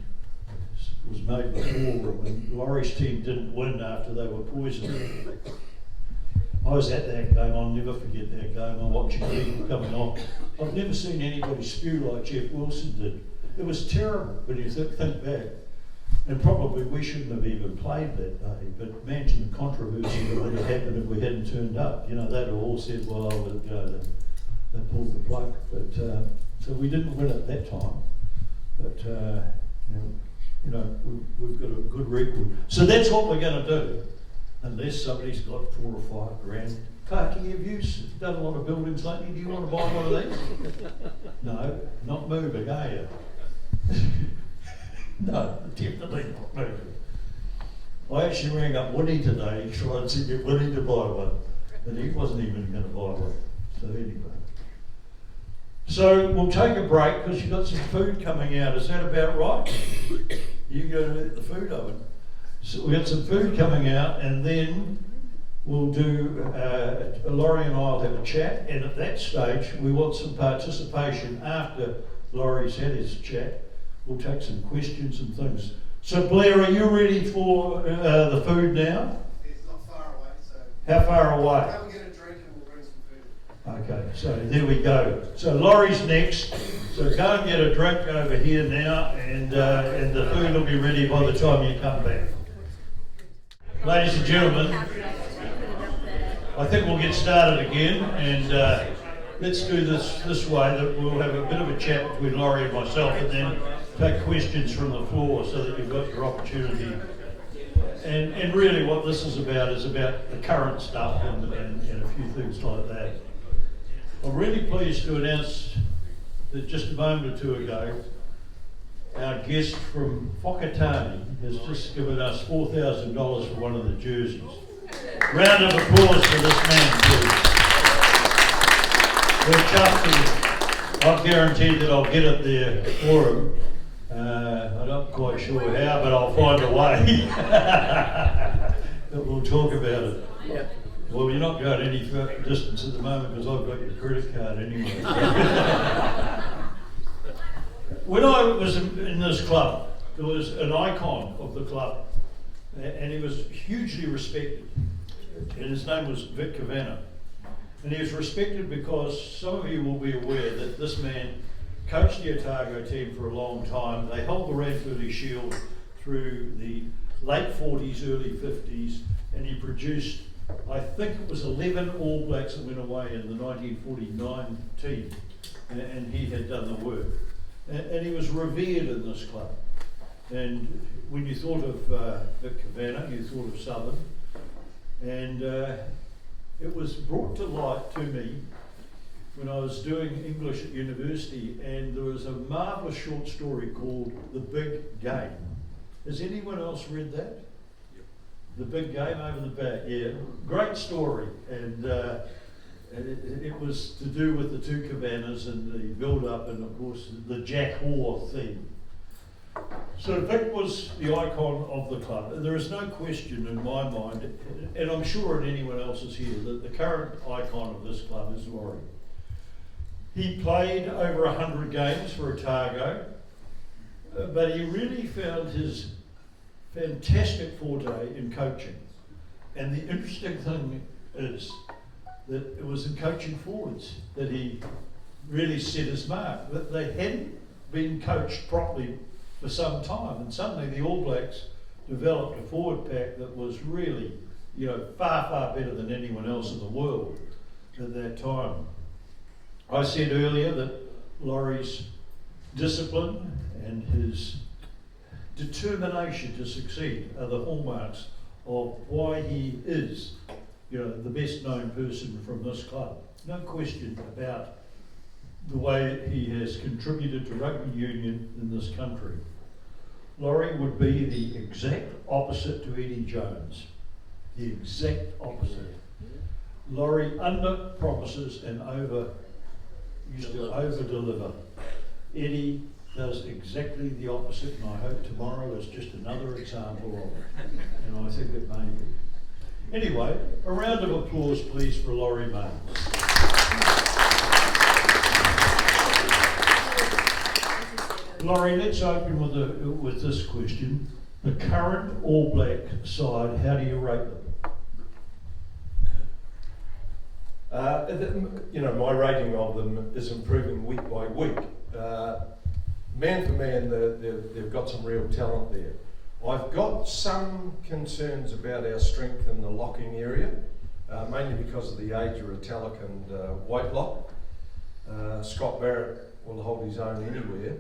it was made before when Laurie's team didn't win after they were poisoned. I was at that game, I'll never forget that game. I'm watching people coming off. I've never seen anybody spew like Jeff Wilson did. It was terrible when you think back. And probably we shouldn't have even played that day, but imagine the controversy that would have happened if we hadn't turned up. You know, they'd have all said, well, they pulled the plug. But so we didn't win at that time. But we've got a good record. So that's what we're going to do, unless somebody's got $4 or $5 grand. Kaki, have you done a lot of buildings lately? Do you want to buy one of these? No, not moving, are you? No, definitely not moving. I actually rang up Woody today, tried to get Woody to buy one, but he wasn't even going to buy one. So anyway. So we'll take a break because you've got some food coming out. Is that about right? You can go to the food oven. So we've got some food coming out, and then we'll do, Laurie and I will have a chat, and at that stage we want some participation after Laurie's had his chat. We'll take some questions and things. So Blair, are you ready for the food now? It's not far away, so... How far away? Come and get a drink and we'll bring some food. Okay, so there we go. So Laurie's next. So go and get a drink over here now, and the food will be ready by the time you come back. Ladies and gentlemen, I think we'll get started again, and let's do this way, that we'll have a bit of a chat between Laurie and myself, and then take questions from the floor so that you've got your opportunity. And really what this is about the current stuff and a few things like that. I'm really pleased to announce that just a moment or two ago, our guest from Whakatane has just given us $4,000 for one of the jerseys. Round of applause for this man, please. We're chuffed, and I've guaranteed that I'll get it there for him. I'm not quite sure how, but I'll find a way. But we'll talk about it. Yep. Well, you're not going any further distance at the moment because I've got your credit card anyway. When I was in this club, there was an icon of the club, and he was hugely respected. And his name was Vic Kavanagh. And he was respected because some of you will be aware that this man coached the Otago team for a long time. They held the Ranfurly Shield through the late 40s, early 50s, and he produced, I think it was 11 All Blacks that went away in the 1949 team, and he had done the work. And he was revered in this club. And when you thought of Vic Kavanagh, you thought of Southern. And it was brought to light to me when I was doing English at university, and there was a marvellous short story called The Big Game. Has anyone else read that? Yep. The Big Game over the back, yeah. Great story, and it was to do with the two Kavanaghs and the build-up, and of course the Jack Hoare theme. So Vic was the icon of the club. There is no question in my mind, and I'm sure in anyone else's here, that the current icon of this club is Laurie. He played over 100 games for Otago, but he really found his fantastic forte in coaching. And the interesting thing is that it was in coaching forwards that he really set his mark. That they hadn't been coached properly for some time, and suddenly the All Blacks developed a forward pack that was really, far better than anyone else in the world at that time. I said earlier that Laurie's discipline and his determination to succeed are the hallmarks of why he is, the best known person from this club. No question about the way he has contributed to rugby union in this country. Laurie would be the exact opposite to Eddie Jones. The exact opposite. Laurie under-promises and used to over-deliver. Eddie does exactly the opposite, and I hope tomorrow is just another example of it. And I think it may be. Anyway, a round of applause please for Laurie Mains. Laurie, let's open with this question. The current All Black side, how do you rate them? My rating of them is improving week by week. Man for man, they've got some real talent there. I've got some concerns about our strength in the locking area, mainly because of the age of Retallick and Whitelock. Scott Barrett will hold his own anywhere.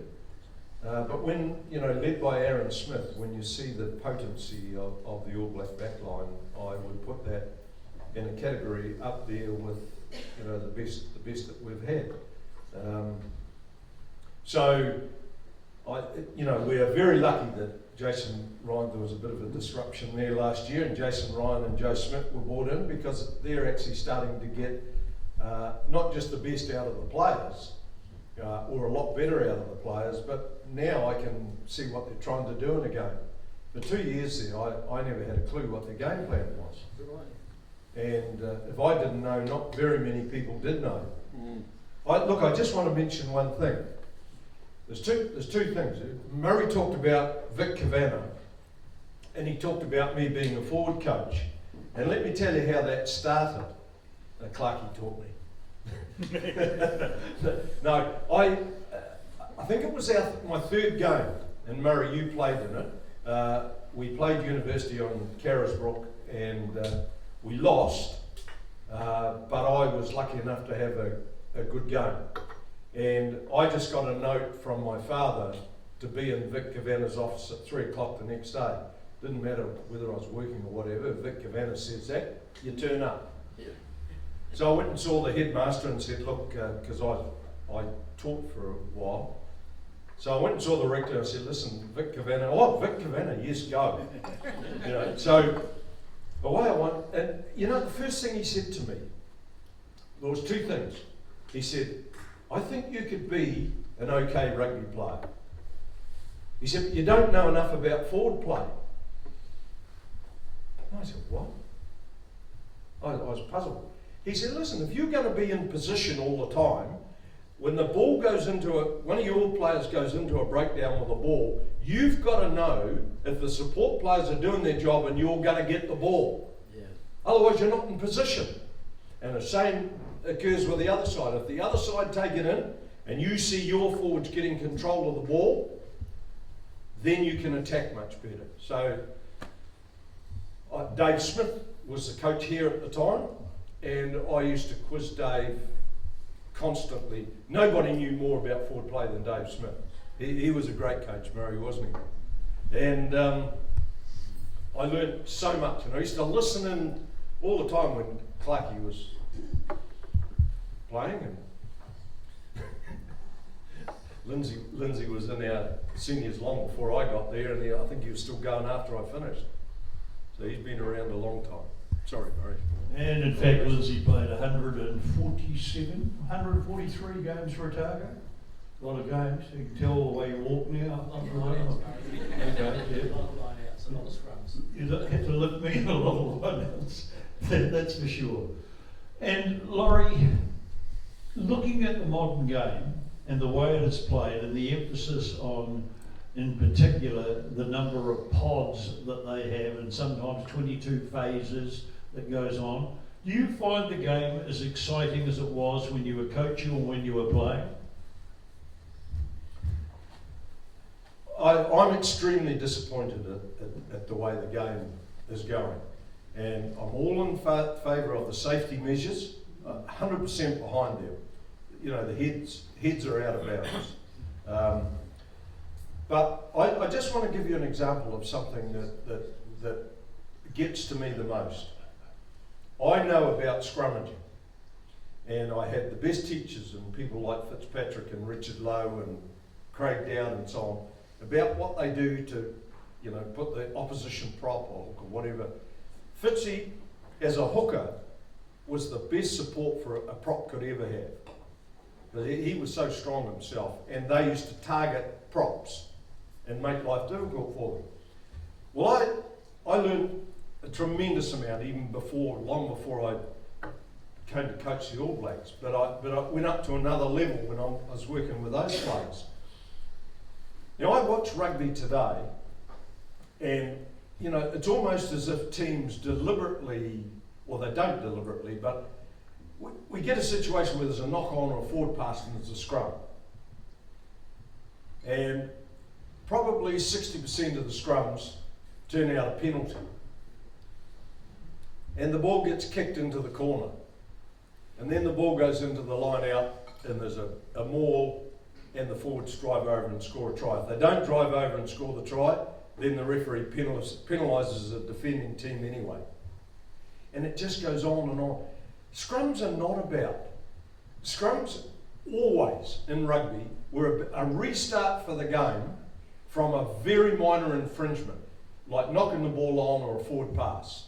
But when, led by Aaron Smith, when you see the potency of the All Black backline, I would put that in a category up there with, the best that we've had. We are very lucky that Jason Ryan, there was a bit of a disruption there last year, and Jason Ryan and Joe Smith were brought in because they're actually starting to get not just the best out of the players, or a lot better out of the players, but now I can see what they're trying to do in a game. For 2 years there, I never had a clue what their game plan was. And if I didn't know, not very many people did know. I just want to mention one thing. There's two things. Murray talked about Vic Kavanagh, and he talked about me being a forward coach. And let me tell you how that started. Clarkie taught me. No, I think it was my third game, and Murray, you played in it. We played University on Carisbrook, and we lost, but I was lucky enough to have a good game. And I just got a note from my father to be in Vic Kavanagh's office at 3 o'clock the next day. Didn't matter whether I was working or whatever. Vic Kavanagh says that, you turn up. Yeah. So I went and saw the headmaster and said, look, because I taught for a while. So I went and saw the rector and I said, listen, Vic Kavanagh, Vic Kavanagh, yes, go. The way I want, and the first thing he said to me, there was two things. He said, I think you could be an okay rugby player. He said, but you don't know enough about forward play. And I said, what? I was puzzled. He said, listen, if you're going to be in position all the time, when the ball goes into one of your players goes into a breakdown with the ball, you've got to know if the support players are doing their job and you're going to get the ball. Yeah. Otherwise, you're not in position. And the same occurs with the other side. If the other side take it in and you see your forwards getting control of the ball, then you can attack much better. So Dave Smith was the coach here at the time, and I used to quiz Dave constantly. Nobody knew more about forward play than Dave Smith. He was a great coach, Murray, wasn't he? And I learned so much. I used to listen in all the time when Clarkie was playing, and Lindsay was in our seniors long before I got there, and I think he was still going after I finished. So he's been around a long time. Sorry, Murray. And in fact, Lindsay played 143 games for Otago. A lot of games. You can tell the way you walk now. You had to lift me in a lot of lineouts, that's for sure. And Laurie, looking at the modern game and the way it is played and the emphasis on, in particular, the number of pods that they have and sometimes 22 phases that goes on, do you find the game as exciting as it was when you were coaching or when you were playing? I'm extremely disappointed at the way the game is going, and I'm all in favour of the safety measures, 100% behind them. The heads are out of bounds. But I just want to give you an example of something that gets to me the most. I know about scrummaging, and I had the best teachers and people like Fitzpatrick and Richard Lowe and Craig Dowd and so on about what they do to, put the opposition prop or hook or whatever. Fitzy, as a hooker, was the best support for a prop could ever have. But he was so strong himself, and they used to target props and make life difficult for them. Well, I learned a tremendous amount long before I came to coach the All Blacks. But I went up to another level when I was working with those players. Now, I watch rugby today, and you know, it's almost as if teams deliberately, or they don't deliberately, but we get a situation where there's a knock-on or a forward pass and there's a scrum. And probably 60% of the scrums turn out a penalty. And the ball gets kicked into the corner. And then the ball goes into the line out, and there's a maul, and the forwards drive over and score a try. If they don't drive over and score the try, then the referee penalises the defending team anyway. And it just goes on and on. Scrums are not about. Scrums always in rugby were a restart for the game from a very minor infringement, like knocking the ball on or a forward pass.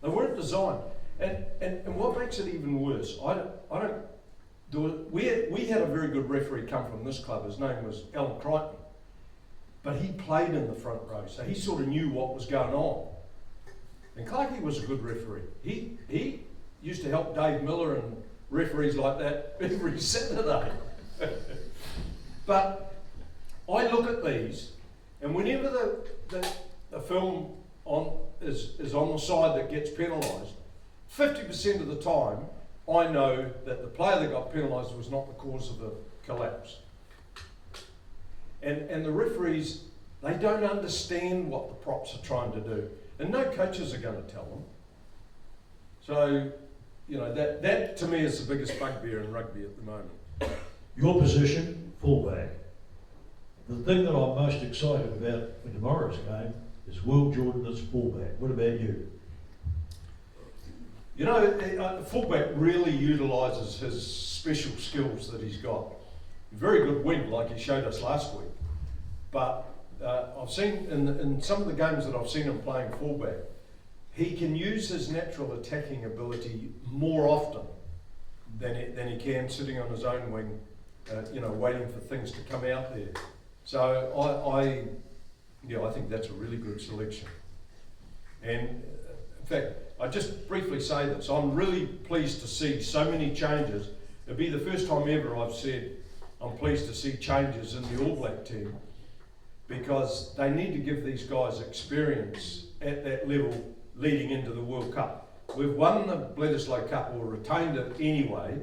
They weren't designed. And what makes it even worse, I don't do it. We had a very good referee come from this club. His name was Alan Crichton. But he played in the front row, so he sort of knew what was going on. And Clarkey was a good referee. He used to help Dave Miller and referees like that every Saturday. But I look at these, and whenever the film is on the side that gets penalised, 50% of the time I know that the player that got penalised was not the cause of the collapse. And the referees, they don't understand what the props are trying to do. And no coaches are going to tell them. So, you know, that to me is the biggest bugbear in rugby at the moment. Your position, fullback. The thing that I'm most excited about for tomorrow's game is Will Jordan as fullback. What about you? You know, the fullback really utilises his special skills that he's got. Very good wing, like he showed us last week. But I've seen in some of the games that I've seen him playing fullback, he can use his natural attacking ability more often than he can sitting on his own wing, you know, waiting for things to come out there. So I think that's a really good selection. And in fact, I just briefly say this, I'm really pleased to see so many changes. It'll be the first time ever I've said I'm pleased to see changes in the All Black team, because they need to give these guys experience at that level leading into the World Cup. We've won the Bledisloe Cup, or retained it anyway,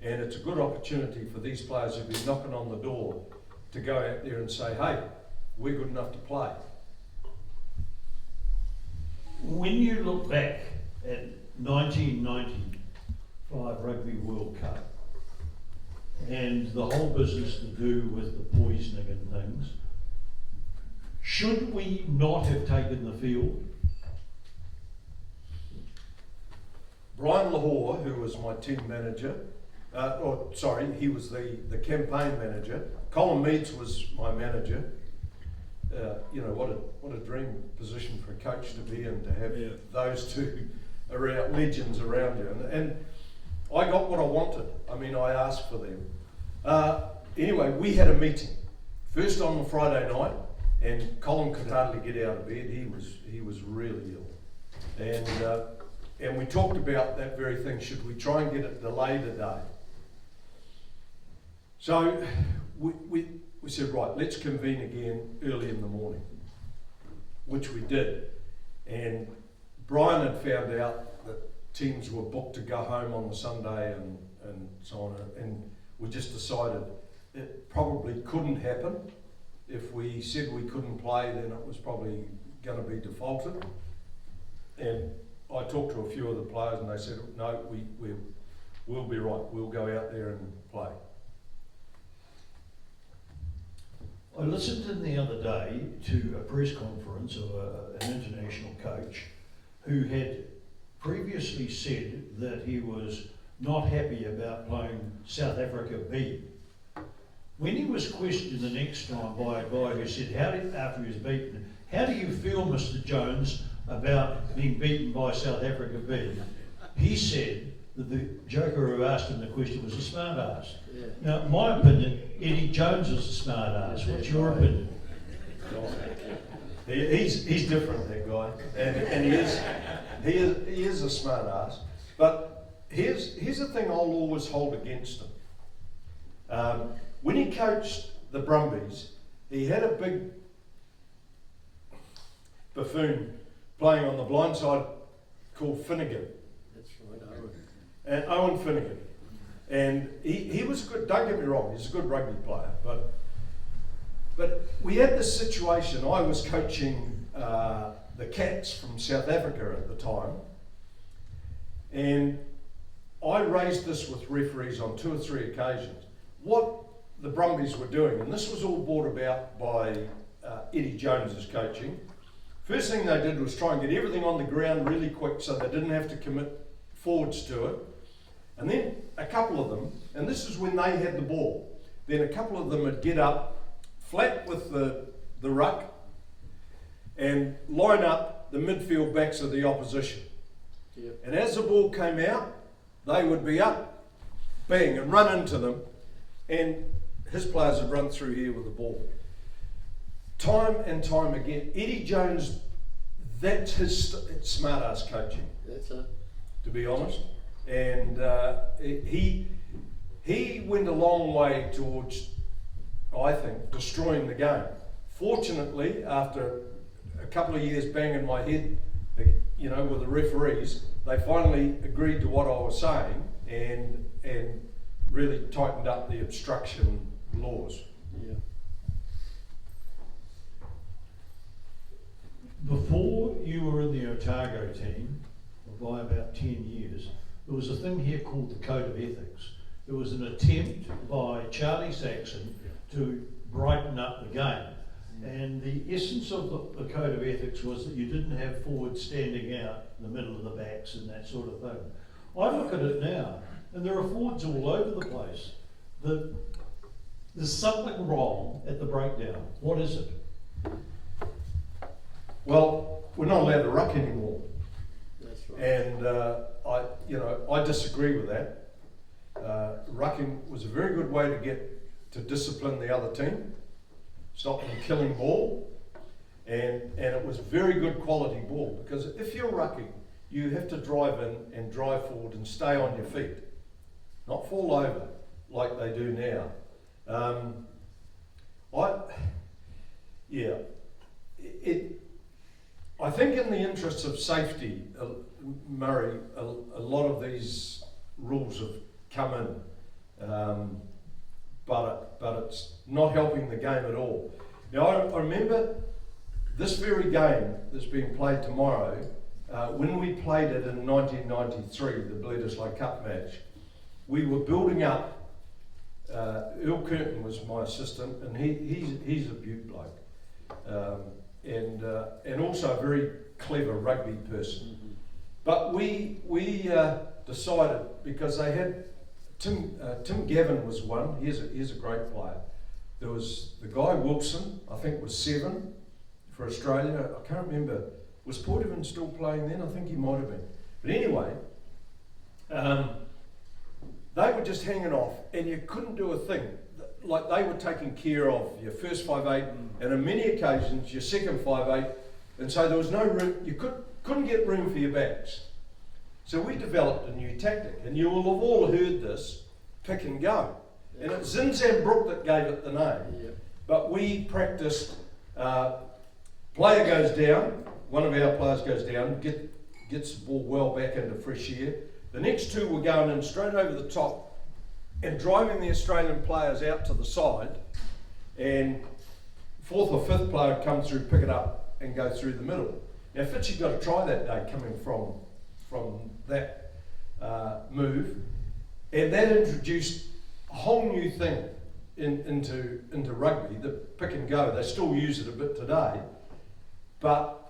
and it's a good opportunity for these players who've been knocking on the door to go out there and say, hey, we're good enough to play. When you look back at 1995 Rugby World Cup and the whole business to do with the poisoning and things, should we not have taken the field? Brian Lahore, who was my team manager, he was the campaign manager. Colin Meads was my manager. You know, what a dream position for a coach to be in, to have those two legends around you. And I got what I wanted. I mean, I asked for them. Anyway, we had a meeting. First on the Friday night, and Colin could hardly get out of bed. He was really ill. And we talked about that very thing. Should we try and get it delayed a day? So we said, right, let's convene again early in the morning, which we did. And Brian had found out that teams were booked to go home on the Sunday and so on. And we just decided it probably couldn't happen. If we said we couldn't play, then it was probably going to be defaulted. And I talked to a few of the players and they said, no, we'll be right. We'll go out there and play. I listened in the other day to a press conference of an international coach who had previously said that he was not happy about playing South Africa B. When he was questioned the next time by a guy who said, after he was beaten, how do you feel, Mr. Jones, about being beaten by South Africa B? He said that the joker who asked him the question was a smart ass. Yeah. Now, in my opinion, Eddie Jones is a smart ass. What's your opinion? He's different, that guy, and he is a smart ass. But here's the thing I'll always hold against him. When he coached the Brumbies, he had a big buffoon playing on the blind side called Finnegan. That's right, Owen. And Owen Finnegan. And he was good, don't get me wrong, he's a good rugby player, but we had this situation. I was coaching the Cats from South Africa at the time, and I raised this with referees on 2 or 3 occasions. What the Brumbies were doing, and this was all brought about by Eddie Jones's coaching. First thing they did was try and get everything on the ground really quick so they didn't have to commit forwards to it. And then a couple of them, and this is when they had the ball, then a couple of them would get up flat with the ruck and line up the midfield backs of the opposition. Yep. And as the ball came out, they would be up, bang, and run into them, and his players would run through here with the ball. Time and time again, Eddie Jones, that's his smart ass coaching, That's it. to be honest. And he went a long way towards, I think, destroying the game. Fortunately, after a couple of years banging my head, you know, with the referees, they finally agreed to what I was saying and really tightened up the obstruction laws. Yeah. Before you were in the Otago team, by about 10 years, there was a thing here called the Code of Ethics. It was an attempt by Charlie Saxon to brighten up the game. And the essence of the Code of Ethics was that you didn't have forwards standing out in the middle of the backs and that sort of thing. I look at it now, and there are forwards all over the place. There's something wrong at the breakdown. What is it? Well, we're not allowed to ruck anymore. That's right. And I disagree with that. Rucking was a very good way to discipline the other team, stop them killing ball, and it was very good quality ball, because if you're rucking, you have to drive in and drive forward and stay on your feet, not fall over like they do now. I think in the interests of safety, Murray, a lot of these rules have come in, but it's not helping the game at all. Now, I remember this very game that's being played tomorrow, when we played it in 1993, the Bledisloe Cup match, we were building up. Earl Curtin was my assistant, and he's a beaut bloke. And also a very clever rugby person. Mm-hmm. But we decided, because they had Tim Gavin was one. He's a great player. There was the guy Wilson, I think was 7 for Australia. I can't remember. Was Porterman still playing then? I think he might have been. But anyway, they were just hanging off, and you couldn't do a thing. Like, they were taking care of your first 5'8", and on many occasions your second 5'8", and so there was no room. You couldn't get room for your backs. So we developed a new tactic, and you will have all heard this: pick and go. And it's Zinzan Brook that gave it the name. Yeah. But we practiced. Player goes down. One of our players goes down, gets the ball well back into fresh air. The next 2 were going in straight over the top and driving the Australian players out to the side, and 4th or 5th player would come through, pick it up and go through the middle. Now Fitzy got a try that day coming from that move, and that introduced a whole new thing into rugby, the pick and go. They still use it a bit today, but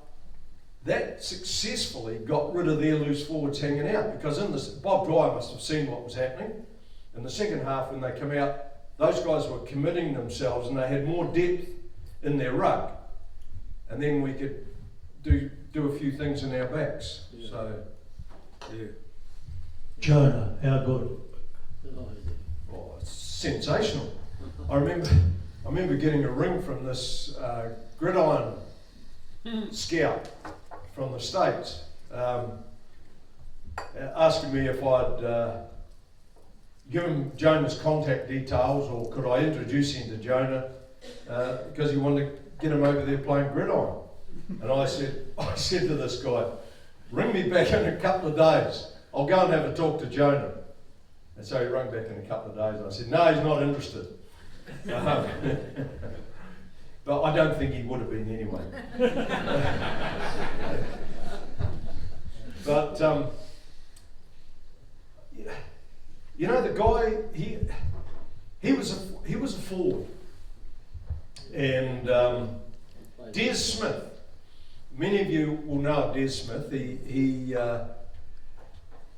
that successfully got rid of their loose forwards hanging out, because in this, Bob Dwyer must have seen what was happening. In the second half, when they come out, those guys were committing themselves and they had more depth in their ruck, and then we could do a few things in our backs. Yeah. So, yeah. Jonah, how good? Oh, it's sensational. I remember getting a ring from this gridiron scout from the States, asking me if I'd give him Jonah's contact details, or could I introduce him to Jonah. because he wanted to get him over there playing gridiron. And I said to this guy, ring me back in a couple of days. I'll go and have a talk to Jonah. And so he rang back in a couple of days, and I said, no, he's not interested. But I don't think he would have been anyway. But you know, the guy, he was a forward, and Des Smith. Many of you will know Des Smith. He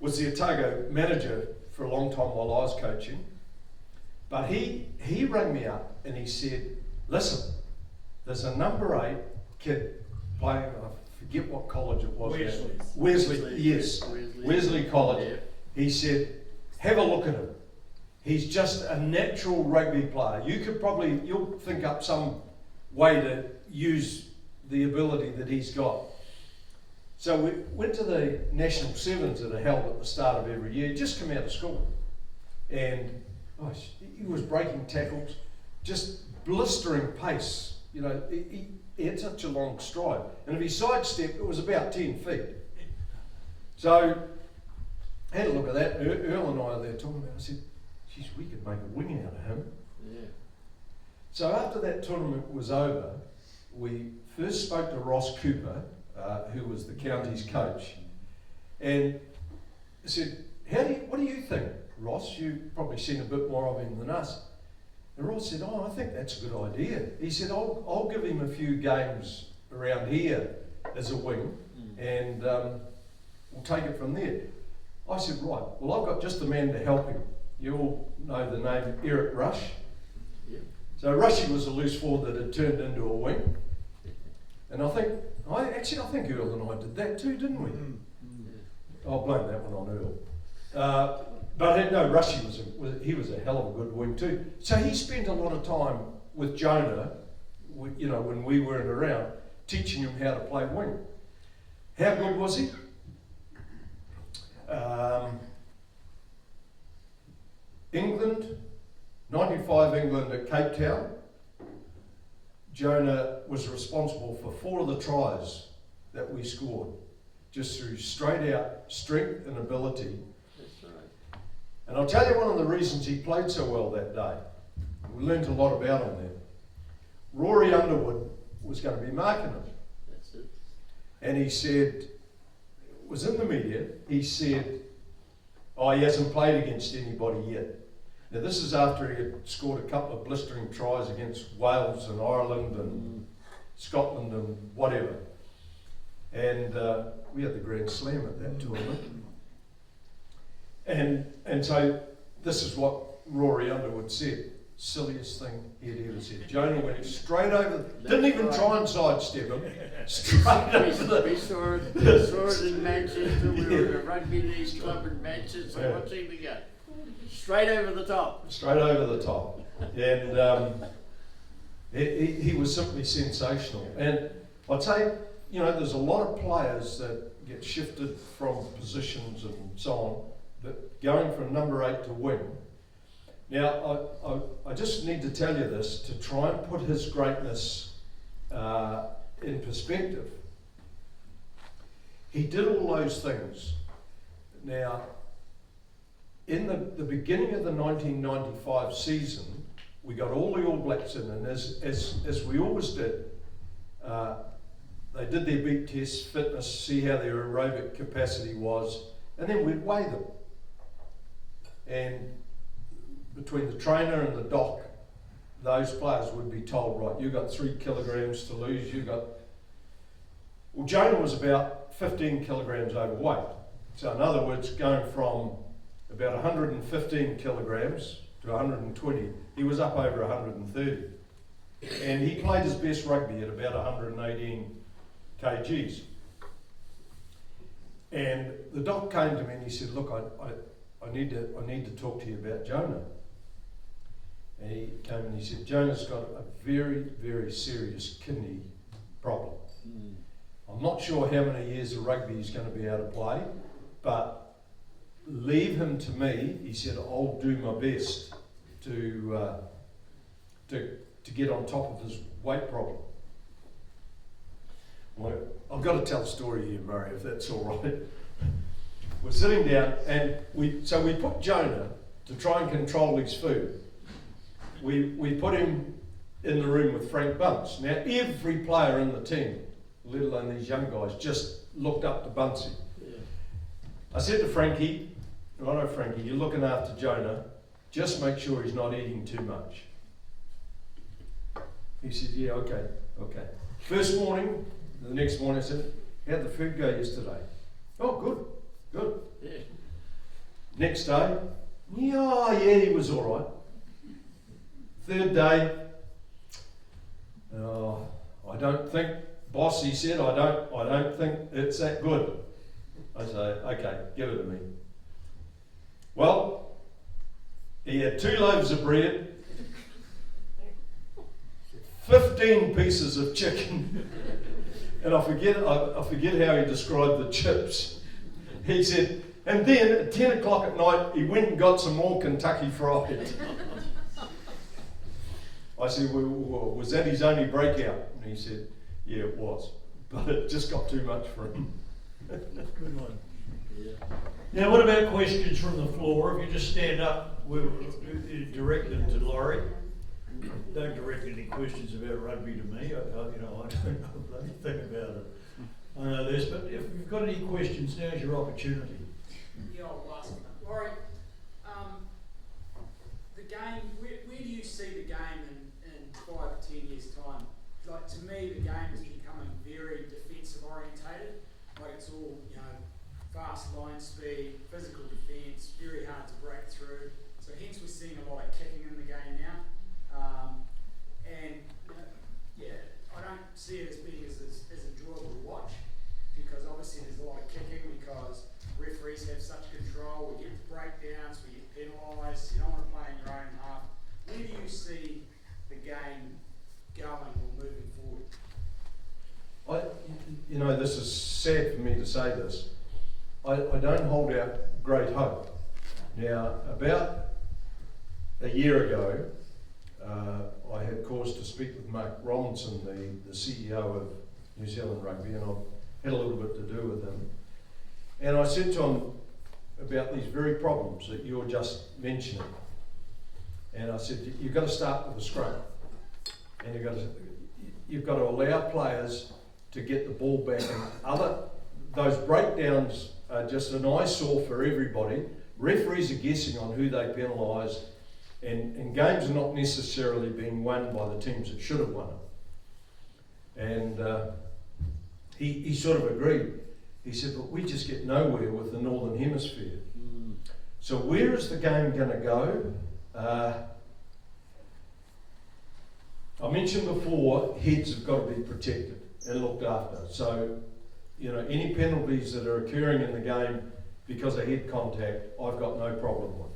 was the Otago manager for a long time while I was coaching. But he rang me up and he said, listen, there's a number 8 kid playing, I forget what college it was. Wesley, yes. Wesley College. Yeah. He said, have a look at him. He's just a natural rugby player. You'll think up some way to use the ability that he's got. So we went to the National Sevens that are held at the start of every year. He'd just come out of school. And he was breaking tackles, just blistering pace. You know, he had such a long stride. And if he sidestepped, it was about 10 feet. So I had a look at that. Earl and I are there talking about it. I said, geez, we could make a wing out of him. Yeah. So after that tournament was over, we first spoke to Ross Cooper, who was the county's coach, and I said, what do you think, Ross? You've probably seen a bit more of him than us. And Ross said, I think that's a good idea. He said, I'll give him a few games around here as a wing, and we'll take it from there. I said, right, well, I've got just the man to help him. You all know the name Eric Rush. Yeah. So Rushy was a loose forward that had turned into a wing. And I think Earl and I did that too, didn't we? I'll blame that one on Earl. But no, Rushy was a hell of a good wing too. So he spent a lot of time with Jonah, when we weren't around, teaching him how to play wing. How good was he? England, 95 England at Cape Town. Jonah was responsible for 4 of the tries that we scored, just through straight out strength and ability. That's right. And I'll tell you one of the reasons he played so well that day. We learned a lot about him there. Rory Underwood was going to be marking him. That's it. And he said, it was in the media, he said, he hasn't played against anybody yet. Now this is after he had scored a couple of blistering tries against Wales and Ireland and Scotland and whatever. And we had the Grand Slam at that tournament. And so this is what Rory Underwood said. Silliest thing he'd ever said. Jonah went straight over, didn't even try and sidestep him, straight over the... We saw it in Manchester. We were in a rugby league club in Manchester. Yeah. What team we got? Straight over the top. Straight over the top. And he was simply sensational. And I'd say, there's a lot of players that get shifted from positions and so on, but going from number 8 to wing. Now, I just need to tell you this to try and put his greatness in perspective. He did all those things. Now, in the beginning of the 1995 season, we got all the All Blacks in, and as we always did, they did their beat tests, fitness, see how their aerobic capacity was, and then we'd weigh them. And between the trainer and the doc, those players would be told, right, you've got 3 kilograms to lose, well, Jonah was about 15 kilograms overweight. So in other words, going from about 115 kilograms to 120, he was up over 130. And he played his best rugby at about 118 kgs. And the doc came to me and he said, look, I need to talk to you about Jonah. And he came and he said, Jonah's got a very, very serious kidney problem. I'm not sure how many years of rugby he's going to be able to play, but leave him to me. He said, I'll do my best to to get on top of his weight problem. Well, I've got to tell a story here, Murray, if that's all right. We're sitting down, and we put Jonah to try and control his food. We put him in the room with Frank Bunce. Now, every player in the team, let alone these young guys, just looked up to Buncey. Yeah. I said to Frankie, righto Frankie, you're looking after Jonah, just make sure he's not eating too much. He said, yeah, okay. First morning, the next morning I said, how'd the food go yesterday? Oh, good. Yeah. Next day, yeah, he was all right. Third day, I don't think, boss, he said, I don't think it's that good. I say, okay, give it to me. Well, he had 2 loaves of bread, 15 pieces of chicken, and I forget how he described the chips. He said, and then at 10 o'clock at night, he went and got some more Kentucky Fried. I said, well, was that his only breakout? And he said, yeah, it was. But it just got too much for him. Good one. Yeah. Now, what about questions from the floor? If you just stand up, we'll direct them to Laurie. Don't direct any questions about rugby to me. I don't know a bloody thing about it. I know this, but if you've got any questions, now's your opportunity. Yeah, I'll ask them. Laurie, the game, where do you see the game in 5 to 10 years' time? Like, to me, the game is becoming very defensive orientated. Like, it's all, fast line speed, physical defence, very hard to break through. So hence we're seeing a lot of kicking in the game now. I don't see it as being as enjoyable to watch, because obviously there's a lot of kicking because referees have such control. We get breakdowns, we get penalised, you don't want to play in your own half. Where do you see the game going or moving forward? This is sad for me to say this. I don't hold out great hope. Now, about a year ago, I had cause to speak with Mark Robinson, the CEO of New Zealand Rugby, and I've had a little bit to do with him. And I said to him about these very problems that you're just mentioning. And I said, you've got to start with the scrum. And you've got to allow players to get the ball back. And those breakdowns are just an eyesore for everybody. Referees are guessing on who they penalise, and games are not necessarily being won by the teams that should have won it. And he sort of agreed. He said, but we just get nowhere with the Northern Hemisphere. So where is the game going to go? I mentioned before, heads have got to be protected and looked after. So, any penalties that are occurring in the game because of head contact, I've got no problem with.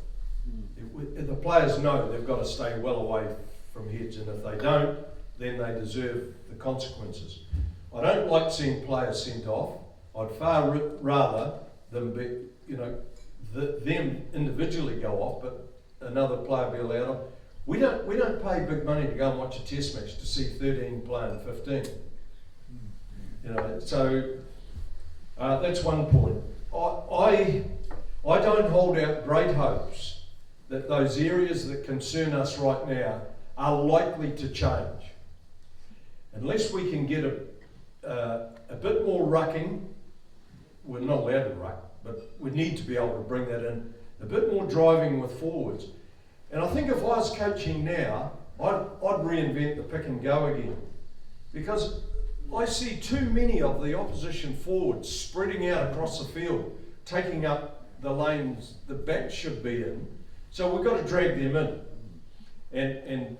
If the players know they've got to stay well away from heads, and if they don't, then they deserve the consequences. I don't like seeing players sent off. I'd far rather them be, them individually go off, but another player be allowed off. We don't pay big money to go and watch a test match to see 13 playing 15. So that's one point. I don't hold out great hopes that those areas that concern us right now are likely to change. Unless we can get a bit more rucking, we're not allowed to ruck, but we need to be able to bring that in, a bit more driving with forwards. And I think if I was coaching now, I'd reinvent the pick and go again, because I see too many of the opposition forwards spreading out across the field, taking up the lanes the backs should be in. So we've got to drag them in. And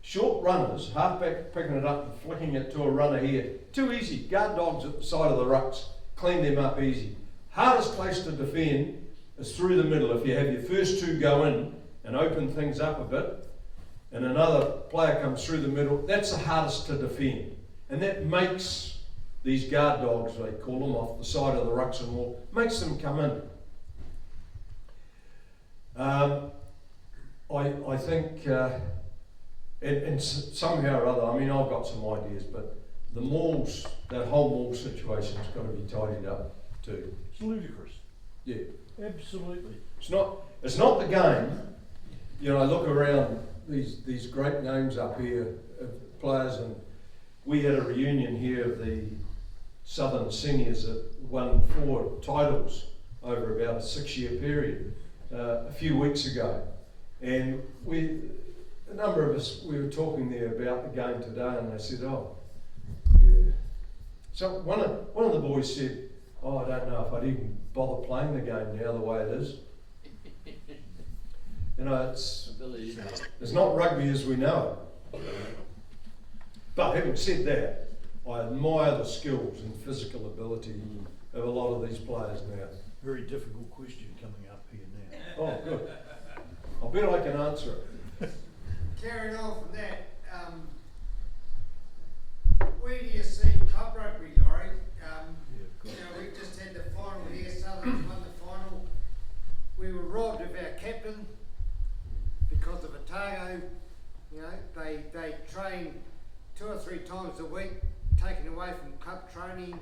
short runners, halfback picking it up and flicking it to a runner here, too easy. Guard dogs at the side of the rucks, clean them up easy. Hardest place to defend is through the middle. If you have your first two go in and open things up a bit, and another player comes through the middle, that's the hardest to defend. And that makes these guard dogs, they call them, off the side of the rucks and wall, makes them come in. I think and somehow or other, I mean, I've got some ideas, but the malls, that whole mall situation's got to be tidied up too. It's ludicrous. Yeah. Absolutely. It's not the game. You know, I look around these great names up here of players, and we had a reunion here of the Southern seniors that won 4 titles over about a 6-year period a few weeks ago, and a number of us, we were talking there about the game today, and they said, oh, yeah. So one of the boys said, oh, I don't know if I'd even bother playing the game now the way it is. You know, it's not rugby as we know it. But having said that, I admire the skills and physical ability of a lot of these players now. Very difficult question coming up here now. Oh, good. I bet I can answer it. Carrying on from that, where do you see club rugby, Laurie? You know, we just had the final here, Southern's won the final. We were robbed of our captain because of Otago. You know, they train 2 or 3 times a week, taken away from club training.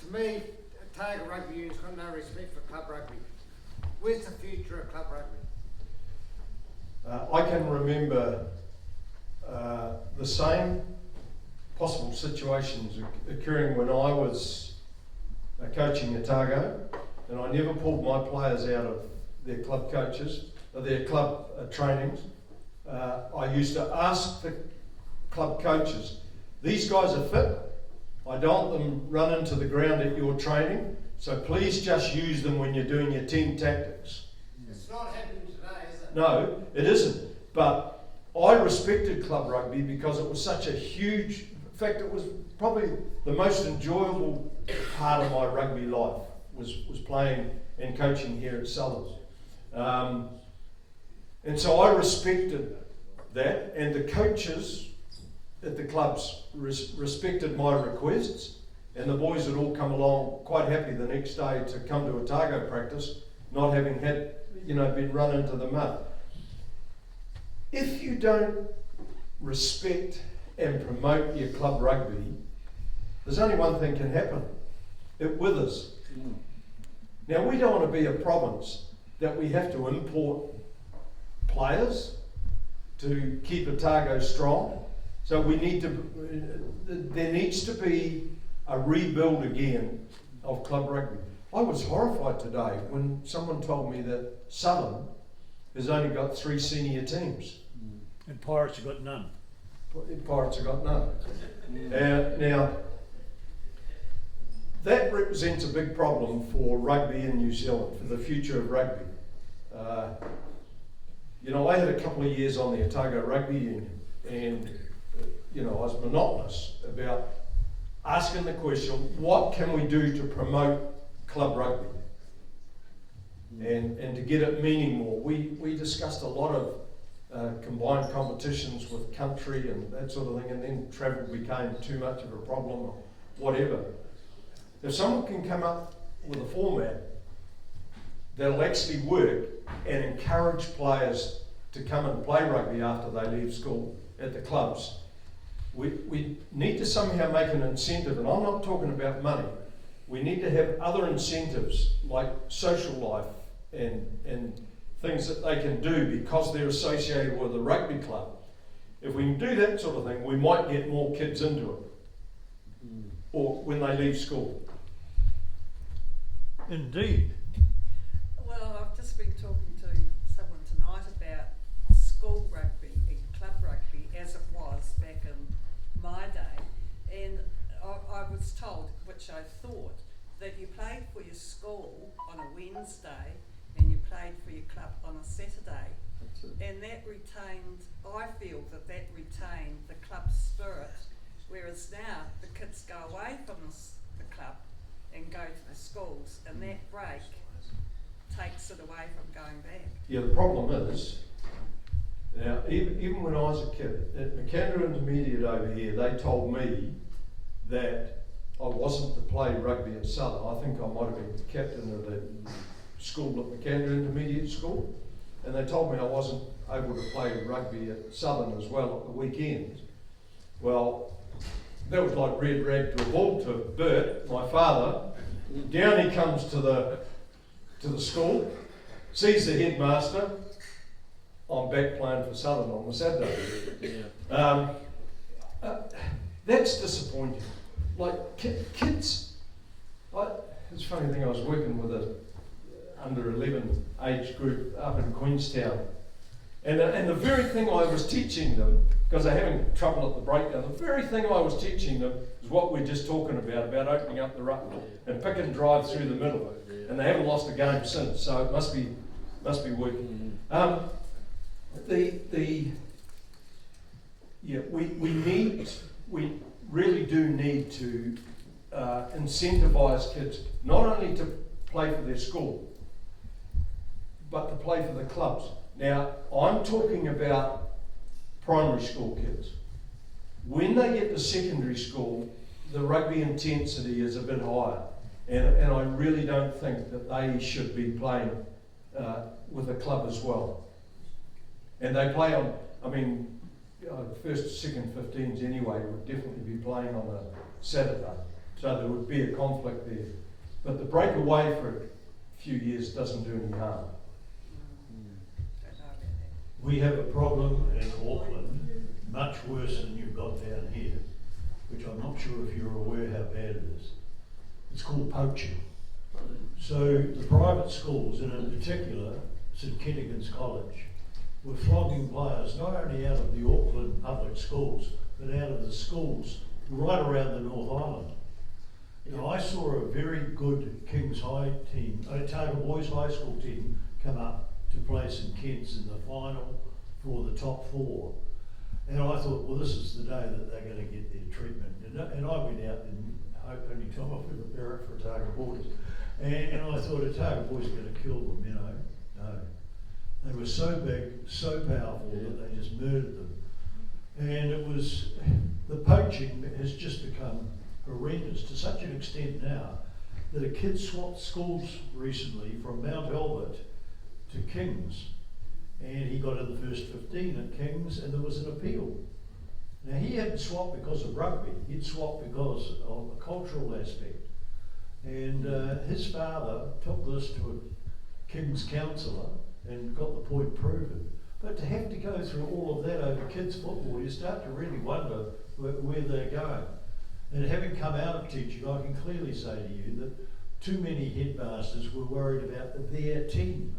To me, Otago Rugby Union's got no respect for club rugby. Where's the future of club rugby? I can remember the same possible situations occurring when I was coaching Otago, and I never pulled my players out of their club coaches, their club trainings. I used to ask the club coaches, these guys are fit, I don't want them run into the ground at your training, so please just use them when you're doing your team tactics. It's not happening today, is it? No, it isn't. But I respected club rugby because it was such a huge, in fact it was probably the most enjoyable part of my rugby life was playing and coaching here at Southern. And so I respected that, and the coaches at the clubs respected my requests, and the boys would all come along quite happy the next day to come to Otago practice, not having had, been run into the mud. If you don't respect and promote your club rugby, there's only one thing can happen. It withers. Now, we don't want to be a province that we have to import players to keep Otago strong. So there needs to be a rebuild again of club rugby. I was horrified today when someone told me that Southern has only got 3 senior teams. And Pirates have got none. Pirates have got none. Now, that represents a big problem for rugby in New Zealand, for the future of rugby. I had a couple of years on the Otago Rugby Union, and I was monotonous about asking the question, what can we do to promote club rugby and to get it meaning more? We discussed a lot of combined competitions with country and that sort of thing, and then travel became too much of a problem or whatever. If someone can come up with a format that'll actually work and encourage players to come and play rugby after they leave school at the clubs, we need to somehow make an incentive, and I'm not talking about money. We need to have other incentives like social life and things that they can do because they're associated with a rugby club. If we can do that sort of thing, we might get more kids into it, or when they leave school. Indeed. Well, I've just been talking to someone tonight about school rugby and club rugby as it was back in my day, and I was told, which I thought, that you played for your school on a Wednesday and you played for your club on a Saturday. And that retained, I feel that retained the club spirit, whereas now the kids go away from the club and go to the schools, and that break takes it away from going back. Yeah, the problem is, now even when I was a kid, at McAndrew Intermediate over here, they told me that I wasn't to play rugby at Southern. I think I might have been captain of the school at McAndrew Intermediate School. and they told me I wasn't able to play rugby at Southern as well at the weekends. Well, that was like red rag to a bull to Bert, my father. Down he comes to the school, sees the headmaster. I'm back playing for Southern on the Saturday. That's disappointing. Like kids, it's a funny thing, I was working with a under 11 age group up in Queenstown, and the very thing I was teaching them, because they're having trouble at the breakdown, the very thing I was teaching them is what we're just talking about opening up the ruck and pick and drive through the middle, and they haven't lost a game since, so it must be working. We really do need to incentivise kids not only to play for their school, but to play for the clubs. Now, I'm talking about primary school kids. When they get to secondary school, the rugby intensity is a bit higher, and I really don't think that they should be playing with a club as well. And they play on, the first, second 15s anyway would definitely be playing on a Saturday, so there would be a conflict there. But the break away for a few years doesn't do any harm. We have a problem in Auckland, much worse than you've got down here, which I'm not sure if you're aware how bad it is. It's called poaching. So the private schools, and in particular St Kentigern's College, were flogging players not only out of the Auckland public schools, but out of the schools right around the North Island. Now, I saw a very good Kings High team, Otago Boys High School team, come up to play St Kent's in the final for the top 4. And I thought, well, this is the day that they're going to get their treatment. And I went out and only time off with a parrot for Otago Boys. And I thought, Otago Boys are going to kill them, No. They were so big, so powerful that they just murdered them. And the poaching has just become horrendous to such an extent now that a kid swapped schools recently from Mount Albert to King's, and he got in the first 15 at King's, and there was an appeal. Now, he hadn't swapped because of rugby, he'd swapped because of a cultural aspect. And his father took this to a King's counsellor and got the point proven. But to have to go through all of that over kids' football, you start to really wonder where they're going. And having come out of teaching, I can clearly say to you that too many headmasters were worried about their team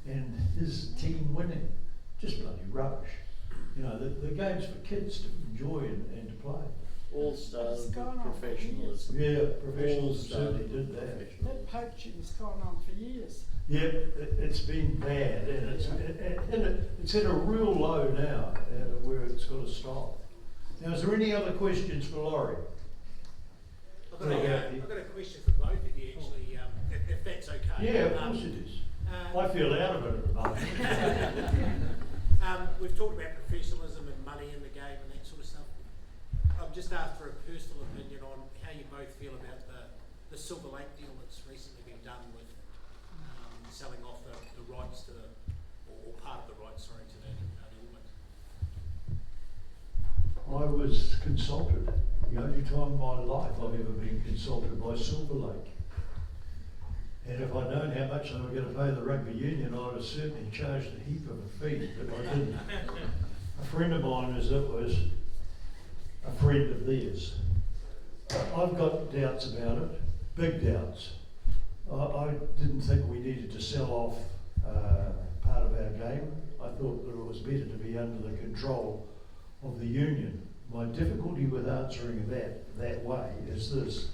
and his team winning. Just bloody rubbish. The game's for kids to enjoy and to play. All stars professionalism. Yeah, professionals certainly did that. That poaching's gone on for years. Yeah, it's been bad, and it's at a real low now, where it's got to stop. Now, is there any other questions for Laurie? I've got a question for both of you, actually, if that's okay. Yeah, of course it is. I feel out of it at the moment. We've talked about professionalism and money in the game and that sort of stuff. I'm just after a personal opinion on how you both feel about the Silver Lake deal that's recently been done with selling off the rights to or part of the rights, to that element. I was consulted. The only time in my life I've ever been consulted by Silver Lake. And if I'd known how much they were going to pay the rugby union, I'd have certainly charged a heap of a fee, but I didn't. A friend of mine, as it was, a friend of theirs. I've got doubts about it, big doubts. I didn't think we needed to sell off part of our game. I thought that it was better to be under the control of the union. My difficulty with answering that way is this.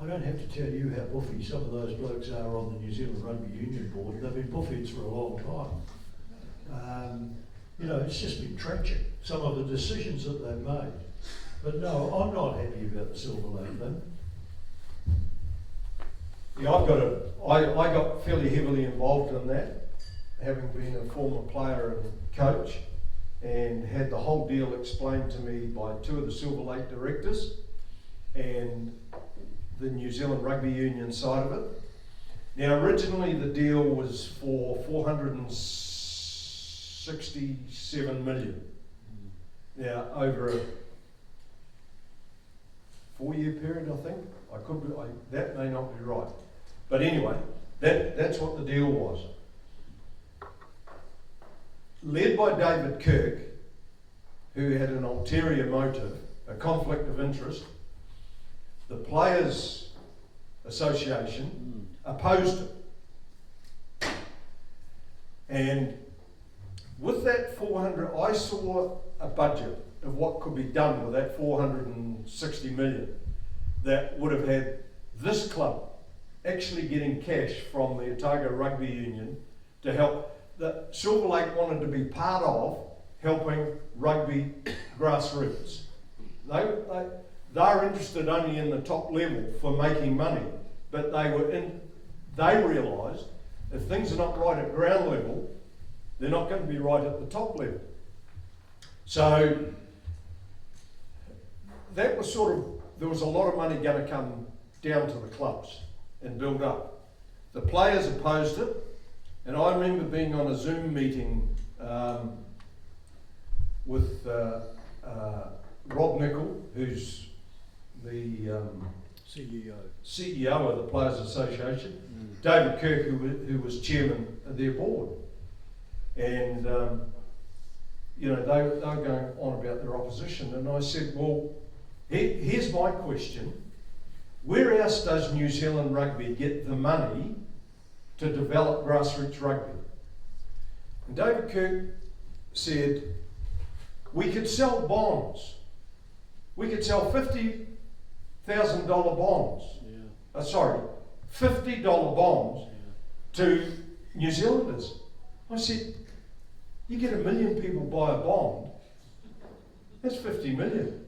I don't have to tell you how buffy some of those blokes are on the New Zealand Rugby Union board. They've been buffheads for a long time. It's just been tragic, some of the decisions that they've made. But no, I'm not happy about the Silver Lake thing. Yeah, I got fairly heavily involved in that, having been a former player and coach, and had the whole deal explained to me by 2 of the Silver Lake directors and the New Zealand Rugby Union side of it. Now, originally the deal was for $460 67 million. Now, over a 4-year period, I think. That may not be right. But anyway, that's what the deal was. Led by David Kirk, who had an ulterior motive, a conflict of interest, the Players Association opposed it. And with that 400, I saw a budget of what could be done with that 460 million that would have had this club actually getting cash from the Otago Rugby Union to help. That Silver Lake wanted to be part of helping rugby grassroots. They're interested only in the top level for making money, but they realised if things are not right at ground level, they're not going to be right at the top level. So that was there was a lot of money going to come down to the clubs and build up. The players opposed it, and I remember being on a Zoom meeting with Rob Nichol, who's the CEO of the Players Association, David Kirk, who was chairman of their board. And they were going on about their opposition, and I said, well, here's my question. Where else does New Zealand Rugby get the money to develop grassroots rugby? And David Kirk said, we could sell bonds. We could sell $50,000 bonds. Yeah. $50 bonds to New Zealanders. I said, you get 1 million people buy a bond, that's 50 million,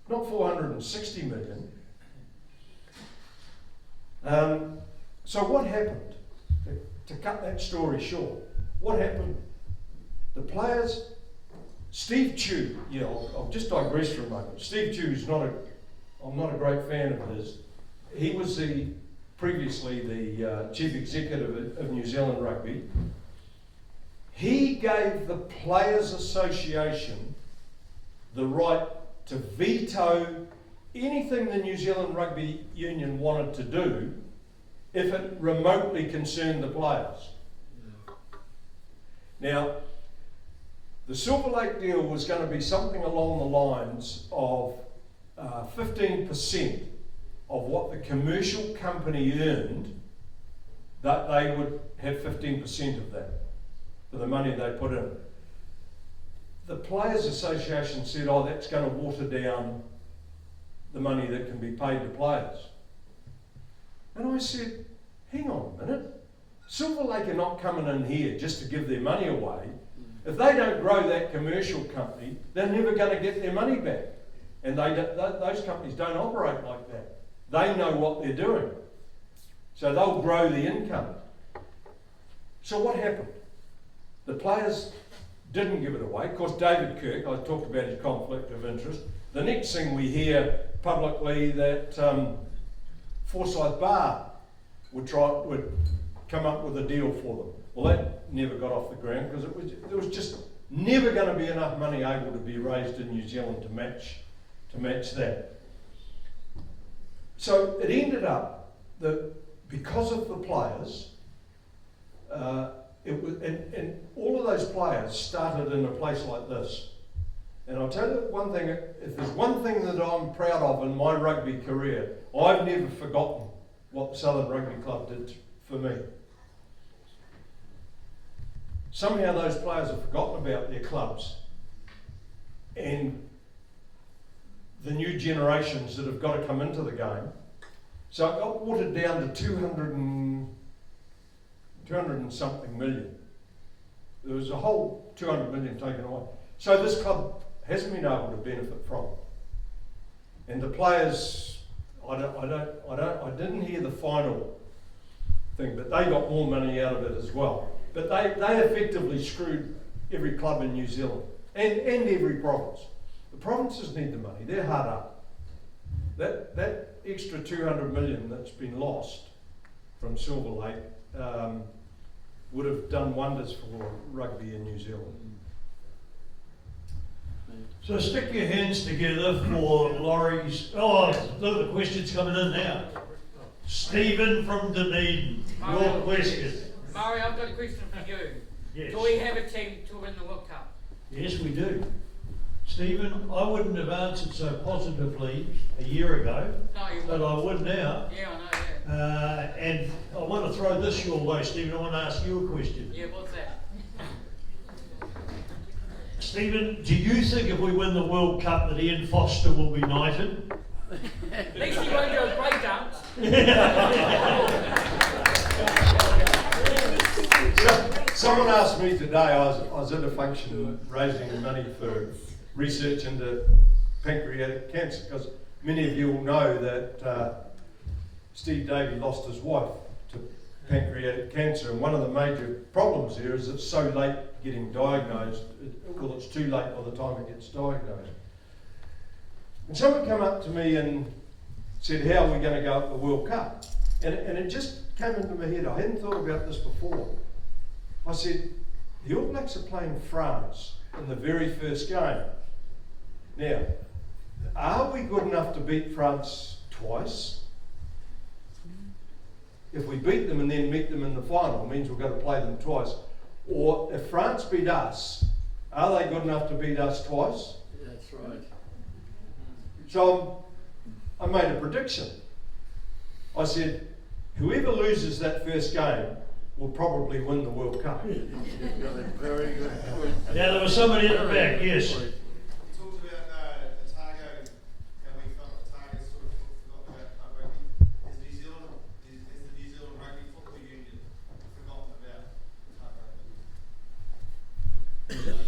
not 460 million. So what happened? To cut that story short, what happened? The players, Steve Chu, I'll just digress for a moment. Steve Chu I'm not a great fan of his. He was previously the chief executive of New Zealand Rugby. He gave the Players Association the right to veto anything the New Zealand Rugby Union wanted to do if it remotely concerned the players. Now, the Silver Lake deal was going to be something along the lines of 15% of what the commercial company earned, that they would have 15% of that for the money they put in. The Players Association said, that's going to water down the money that can be paid to players. And I said, hang on a minute. Silver Lake are not coming in here just to give their money away. If they don't grow that commercial company, they're never going to get their money back. And those companies don't operate like that. They know what they're doing. So they'll grow the income. So what happened? The players didn't give it away. Of course, David Kirk, I talked about his conflict of interest. The next thing we hear publicly that Forsyth Bar would come up with a deal for them. Well, that never got off the ground because there was just never going to be enough money able to be raised in New Zealand to match that. So it ended up that because of the players, and all of those players started in a place like this. And I'll tell you one thing, if there's one thing that I'm proud of in my rugby career, I've never forgotten what Southern Rugby Club did for me. Somehow those players have forgotten about their clubs and the new generations that have got to come into the game. So it got watered down to 200 and something million. There was a whole 200 million taken away. So this club hasn't been able to benefit from it. And the players, I didn't hear the final thing, but they got more money out of it as well. But they effectively screwed every club in New Zealand and every province. The provinces need the money, they're hard up. That extra 200 million that's been lost from Silver Lake would have done wonders for rugby in New Zealand. So stick your hands together for Laurie's. Oh, look at the questions coming in now. Stephen from Dunedin, your question. Murray, I've got a question for you. Yes. Do we have a team to win the World Cup? Yes, we do. Stephen, I wouldn't have answered so positively a year ago, No, you but wouldn't. I would now. Yeah, I know, yeah. And I want to throw this your way, Stephen. I want to ask you a question. Yeah, what's that? Stephen, do you think if we win the World Cup that Ian Foster will be knighted? At least he won't do a break dance. Someone asked me today, I was at a function raising money for research into pancreatic cancer, because many of you will know that Steve Davey lost his wife to pancreatic cancer, and one of the major problems there is it's so late getting diagnosed. Well, it's too late by the time it gets diagnosed. And someone came up to me and said, how are we going to go at the World Cup? And it just came into my head. I hadn't thought about this before. I said, the All Blacks are playing France in the very first game. Now, are we good enough to beat France twice? If we beat them and then meet them in the final, it means we've got to play them twice. Or if France beat us, are they good enough to beat us twice? That's right. So I made a prediction. I said, whoever loses that first game will probably win the World Cup. You've got a very good point. Yeah, there was somebody at the back, yes. You talked about Otago, and we felt Otago sort of forgotten about club rugby. Is the New Zealand Rugby Football Union forgotten about club rugby?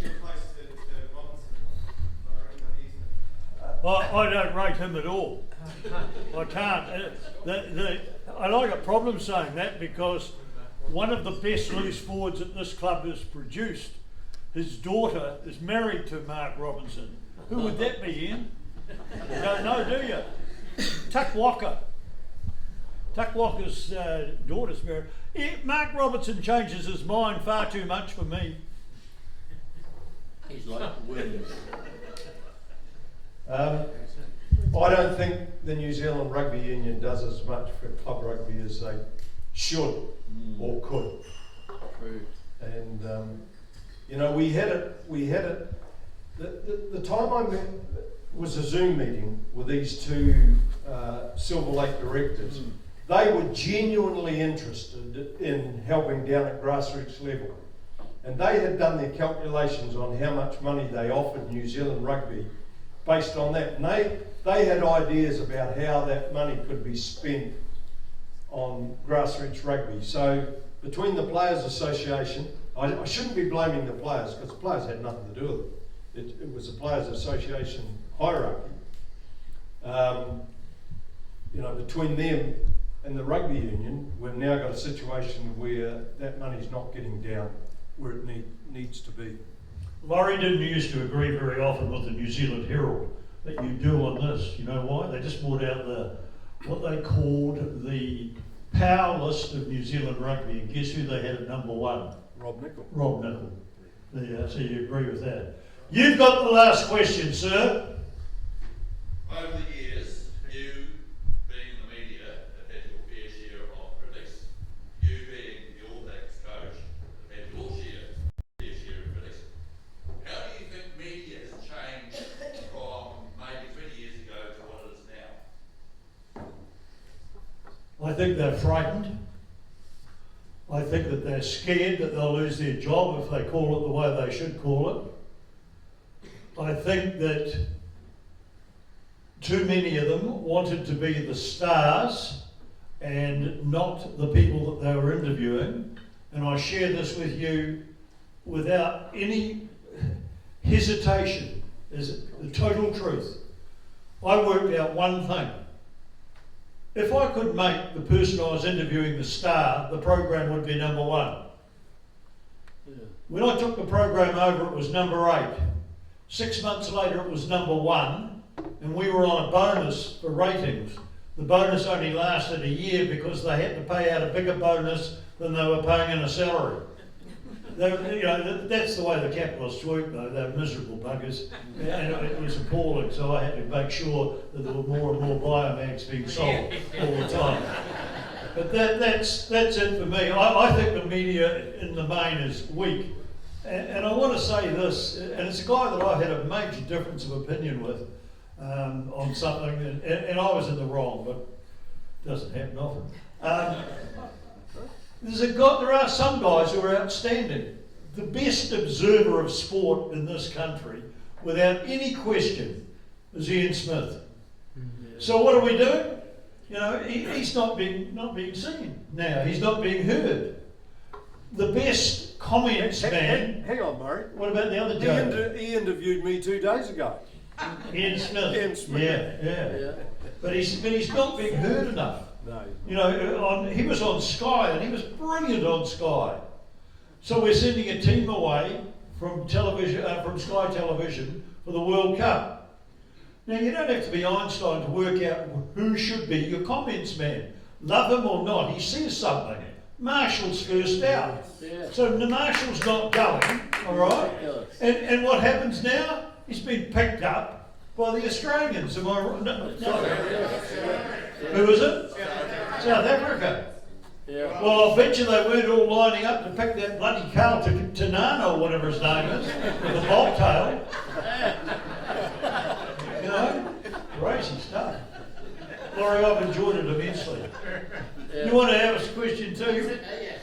You're close to Robinson, Laurie, what do you think? I don't rate him at all. I can't. I like a problem saying that, because one of the best loose forwards that this club has produced, his daughter is married to Mark Robinson. Who would that be, Ian? You don't know, do you? Tuck Walker. Tuck Walker's daughter's married. Mark Robinson changes his mind far too much for me. He's like Williams. I don't think the New Zealand Rugby Union does as much for club rugby as they should or could. True. And you know, we had it. The time I met was a Zoom meeting with these two Silver Lake directors. They were genuinely interested in helping down at grassroots level, and they had done their calculations on how much money they offered New Zealand Rugby based on that, and they had ideas about how that money could be spent on grassroots rugby. So between the Players Association, I shouldn't be blaming the players, because the players had nothing to do with it. It was the Players Association hierarchy. You know, between them and the rugby union, we've now got a situation where that money's not getting down where it needs to be. Laurie didn't used to agree very often with the New Zealand Herald that you do on this. You know why? They just brought out what they called the power list of New Zealand rugby, and guess who they had at number one? Rob Nichol. Rob Nichol. Yeah, so you agree with that. You've got the last question, sir. Over the years, you, being in the media, have had your fair share of critics. You, being the All Blacks coach, have had your fair share of critics. How do you think media has changed from maybe 20 years ago to what it is now? I think they're frightened. I think that they're scared that they'll lose their job if they call it the way they should call it. I think that too many of them wanted to be the stars and not the people that they were interviewing. And I share this with you without any hesitation, is the total truth. I worked out one thing. If I could make the person I was interviewing the star, the program would be number one. Yeah. When I took the program over, it was number 8. 6 months later, it was number 1, and we were on a bonus for ratings. The bonus only lasted a year because they had to pay out a bigger bonus than they were paying in a salary. That's the way the capitalists work, though. They're miserable buggers, and it was appalling. So I had to make sure that there were more and more biomags being sold all the time. But that's it for me. I think the media in the main is weak, and I want to say this, and it's a guy that I had a major difference of opinion with on something, and I was in the wrong, but it doesn't happen often. There are some guys who are outstanding. The best observer of sport in this country, without any question, is Ian Smith. So what are we doing? He's not being seen now. He's not being heard. The best comments man. Hang on, Murray. What about the other Joe? He interviewed me 2 days ago. Ian Smith. Ian Smith. Yeah. But he's not being heard enough. No. He was on Sky, and he was brilliant on Sky. So we're sending a team away from television, from Sky Television for the World Cup. Now you don't have to be Einstein to work out who should be your comments man. Love him or not, he says something. Marshall's first out. Yeah. So the Marshall's not going, all right? And what happens now? He's been picked up by the Australians. Am I right? No. Who is it? South Africa. Yeah. Well, I bet you they weren't all lining up to pick that bloody Carl Tanana or whatever his name is, with the bobtail. Crazy stuff. Laurie, I've enjoyed it immensely. Yeah. You want to have a question too? Yeah.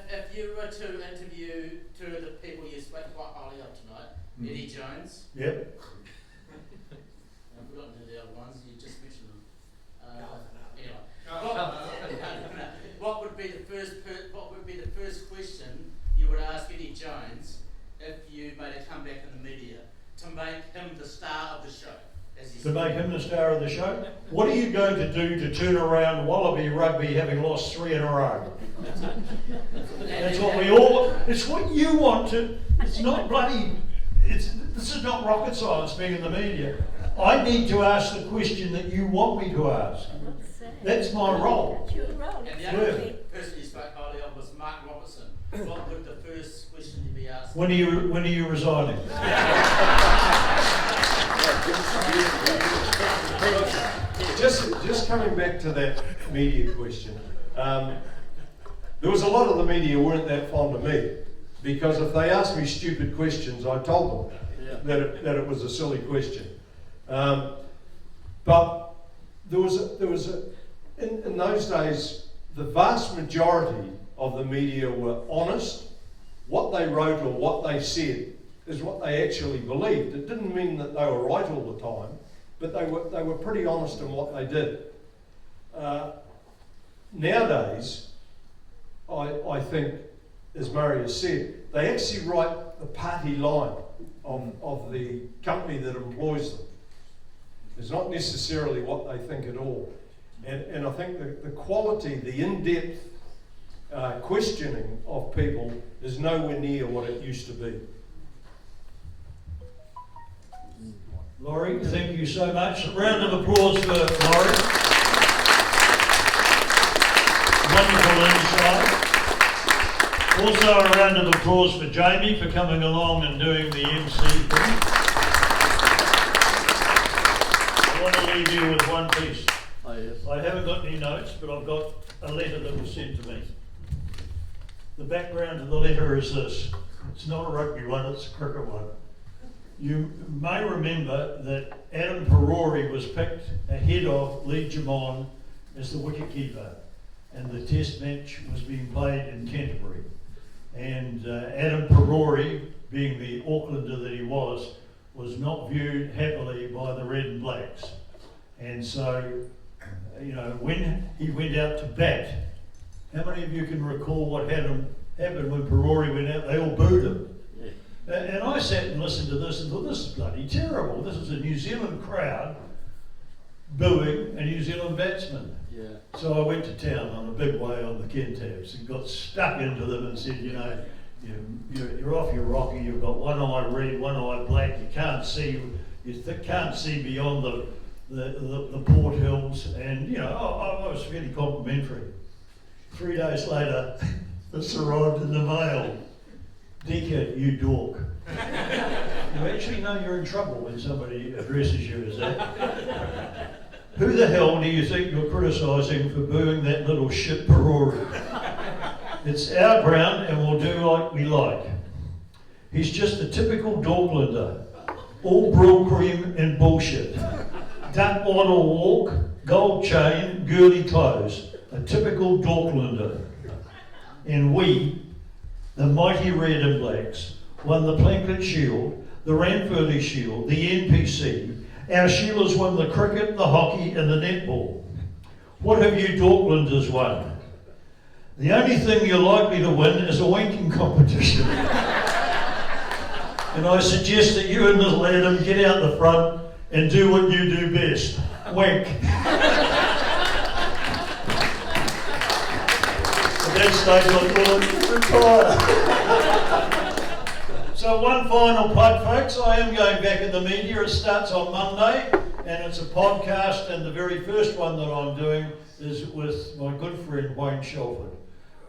If you were to interview 2 of the people you spoke quite highly of tonight, Eddie Jones. Yep. I've forgotten who the other ones, you just mentioned them. What would be the first question you would ask Eddie Jones if you made a comeback in the media to make him the star of the show? To make him the star of the show? What are you going to do to turn around Wallaby Rugby having lost 3 in a row? That's what it's what you want to, it's not bloody, this is not rocket science being in the media. I need to ask the question that you want me to ask. That's my role. And the other person you spoke highly of was Mark Robertson. What would the first question you be asked? When are you resigning? Just coming back to that media question, there was a lot of the media weren't that fond of me, because if they asked me stupid questions, I told them that it was a silly question. But there was in those days, the vast majority of the media were honest. What they wrote or what they said is what they actually believed. It didn't mean that they were right all the time, but they were pretty honest in what they did. Nowadays, I think, as Murray has said, they actually write the party line of the company that employs them. It's not necessarily what they think at all. And I think the quality, the in-depth questioning of people is nowhere near what it used to be. Laurie, thank you so much. A round of applause for Laurie. Wonderful insight. Also a round of applause for Jamie for coming along and doing the MC thing. I want to leave you with one piece. Oh, yes. I haven't got any notes, but I've got a letter that was sent to me. The background of the letter is this. It's not a rugby one, it's a cricket one. You may remember that Adam Perori was picked ahead of Lee Jamon as the wicketkeeper, and the test match was being played in Canterbury. And Adam Perori, being the Aucklander that he was not viewed happily by the Red and Blacks. And so, when he went out to bat, how many of you can recall what happened when Perori went out? They all booed him. Yeah. And I sat and listened to this and thought, this is bloody terrible. This is a New Zealand crowd booing a New Zealand batsman. Yeah. So I went to town on a big way on the Kentabs and got stuck into them and said, you're off your rocker, you've got one eye red, one eye black, you can't see beyond the Port Hills, and I was fairly complimentary. 3 days later, this arrived in the mail. Deaker, you dork. You actually know you're in trouble when somebody addresses you as that. Who the hell do you think you're criticising for booing that little shit Perora? It's our ground and we'll do like we like. He's just a typical Dorklander. All brill cream and bullshit. Duck waddle walk, gold chain, girly clothes. A typical Dorklander. And we, the mighty Red and Blacks, won the Plankett Shield, the Ranfurly Shield, the NPC. Our Sheilas won the cricket, the hockey and the netball. What have you Dorklanders won? The only thing you're likely to win is a wanking competition. And I suggest that you and little Adam get out the front and do what you do best. Wank. At that stage I thought, retire. So one final plug, folks. I am going back in the media. It starts on Monday and it's a podcast, and the very first one that I'm doing is with my good friend Wayne Shelford.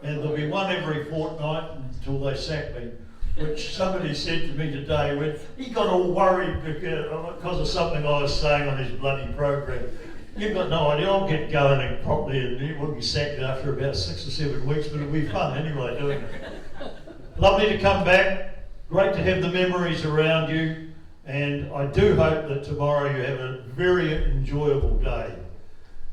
And there'll be one every fortnight until they sack me, which somebody said to me today when he got all worried because of something I was saying on his bloody program. You've got no idea, I'll get going and properly and he won't be sacked after about 6 or 7 weeks, but it'll be fun anyway doing it. Lovely to come back, great to have the memories around you, and I do hope that tomorrow you have a very enjoyable day.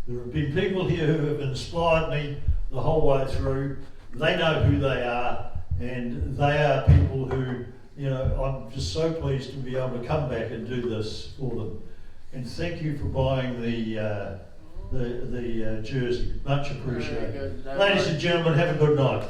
There have been people here who have inspired me the whole way through. They know who they are, and they are people who, you know, I'm just so pleased to be able to come back and do this for them. And thank you for buying the jersey. Much appreciated. Ladies and gentlemen, have a good night.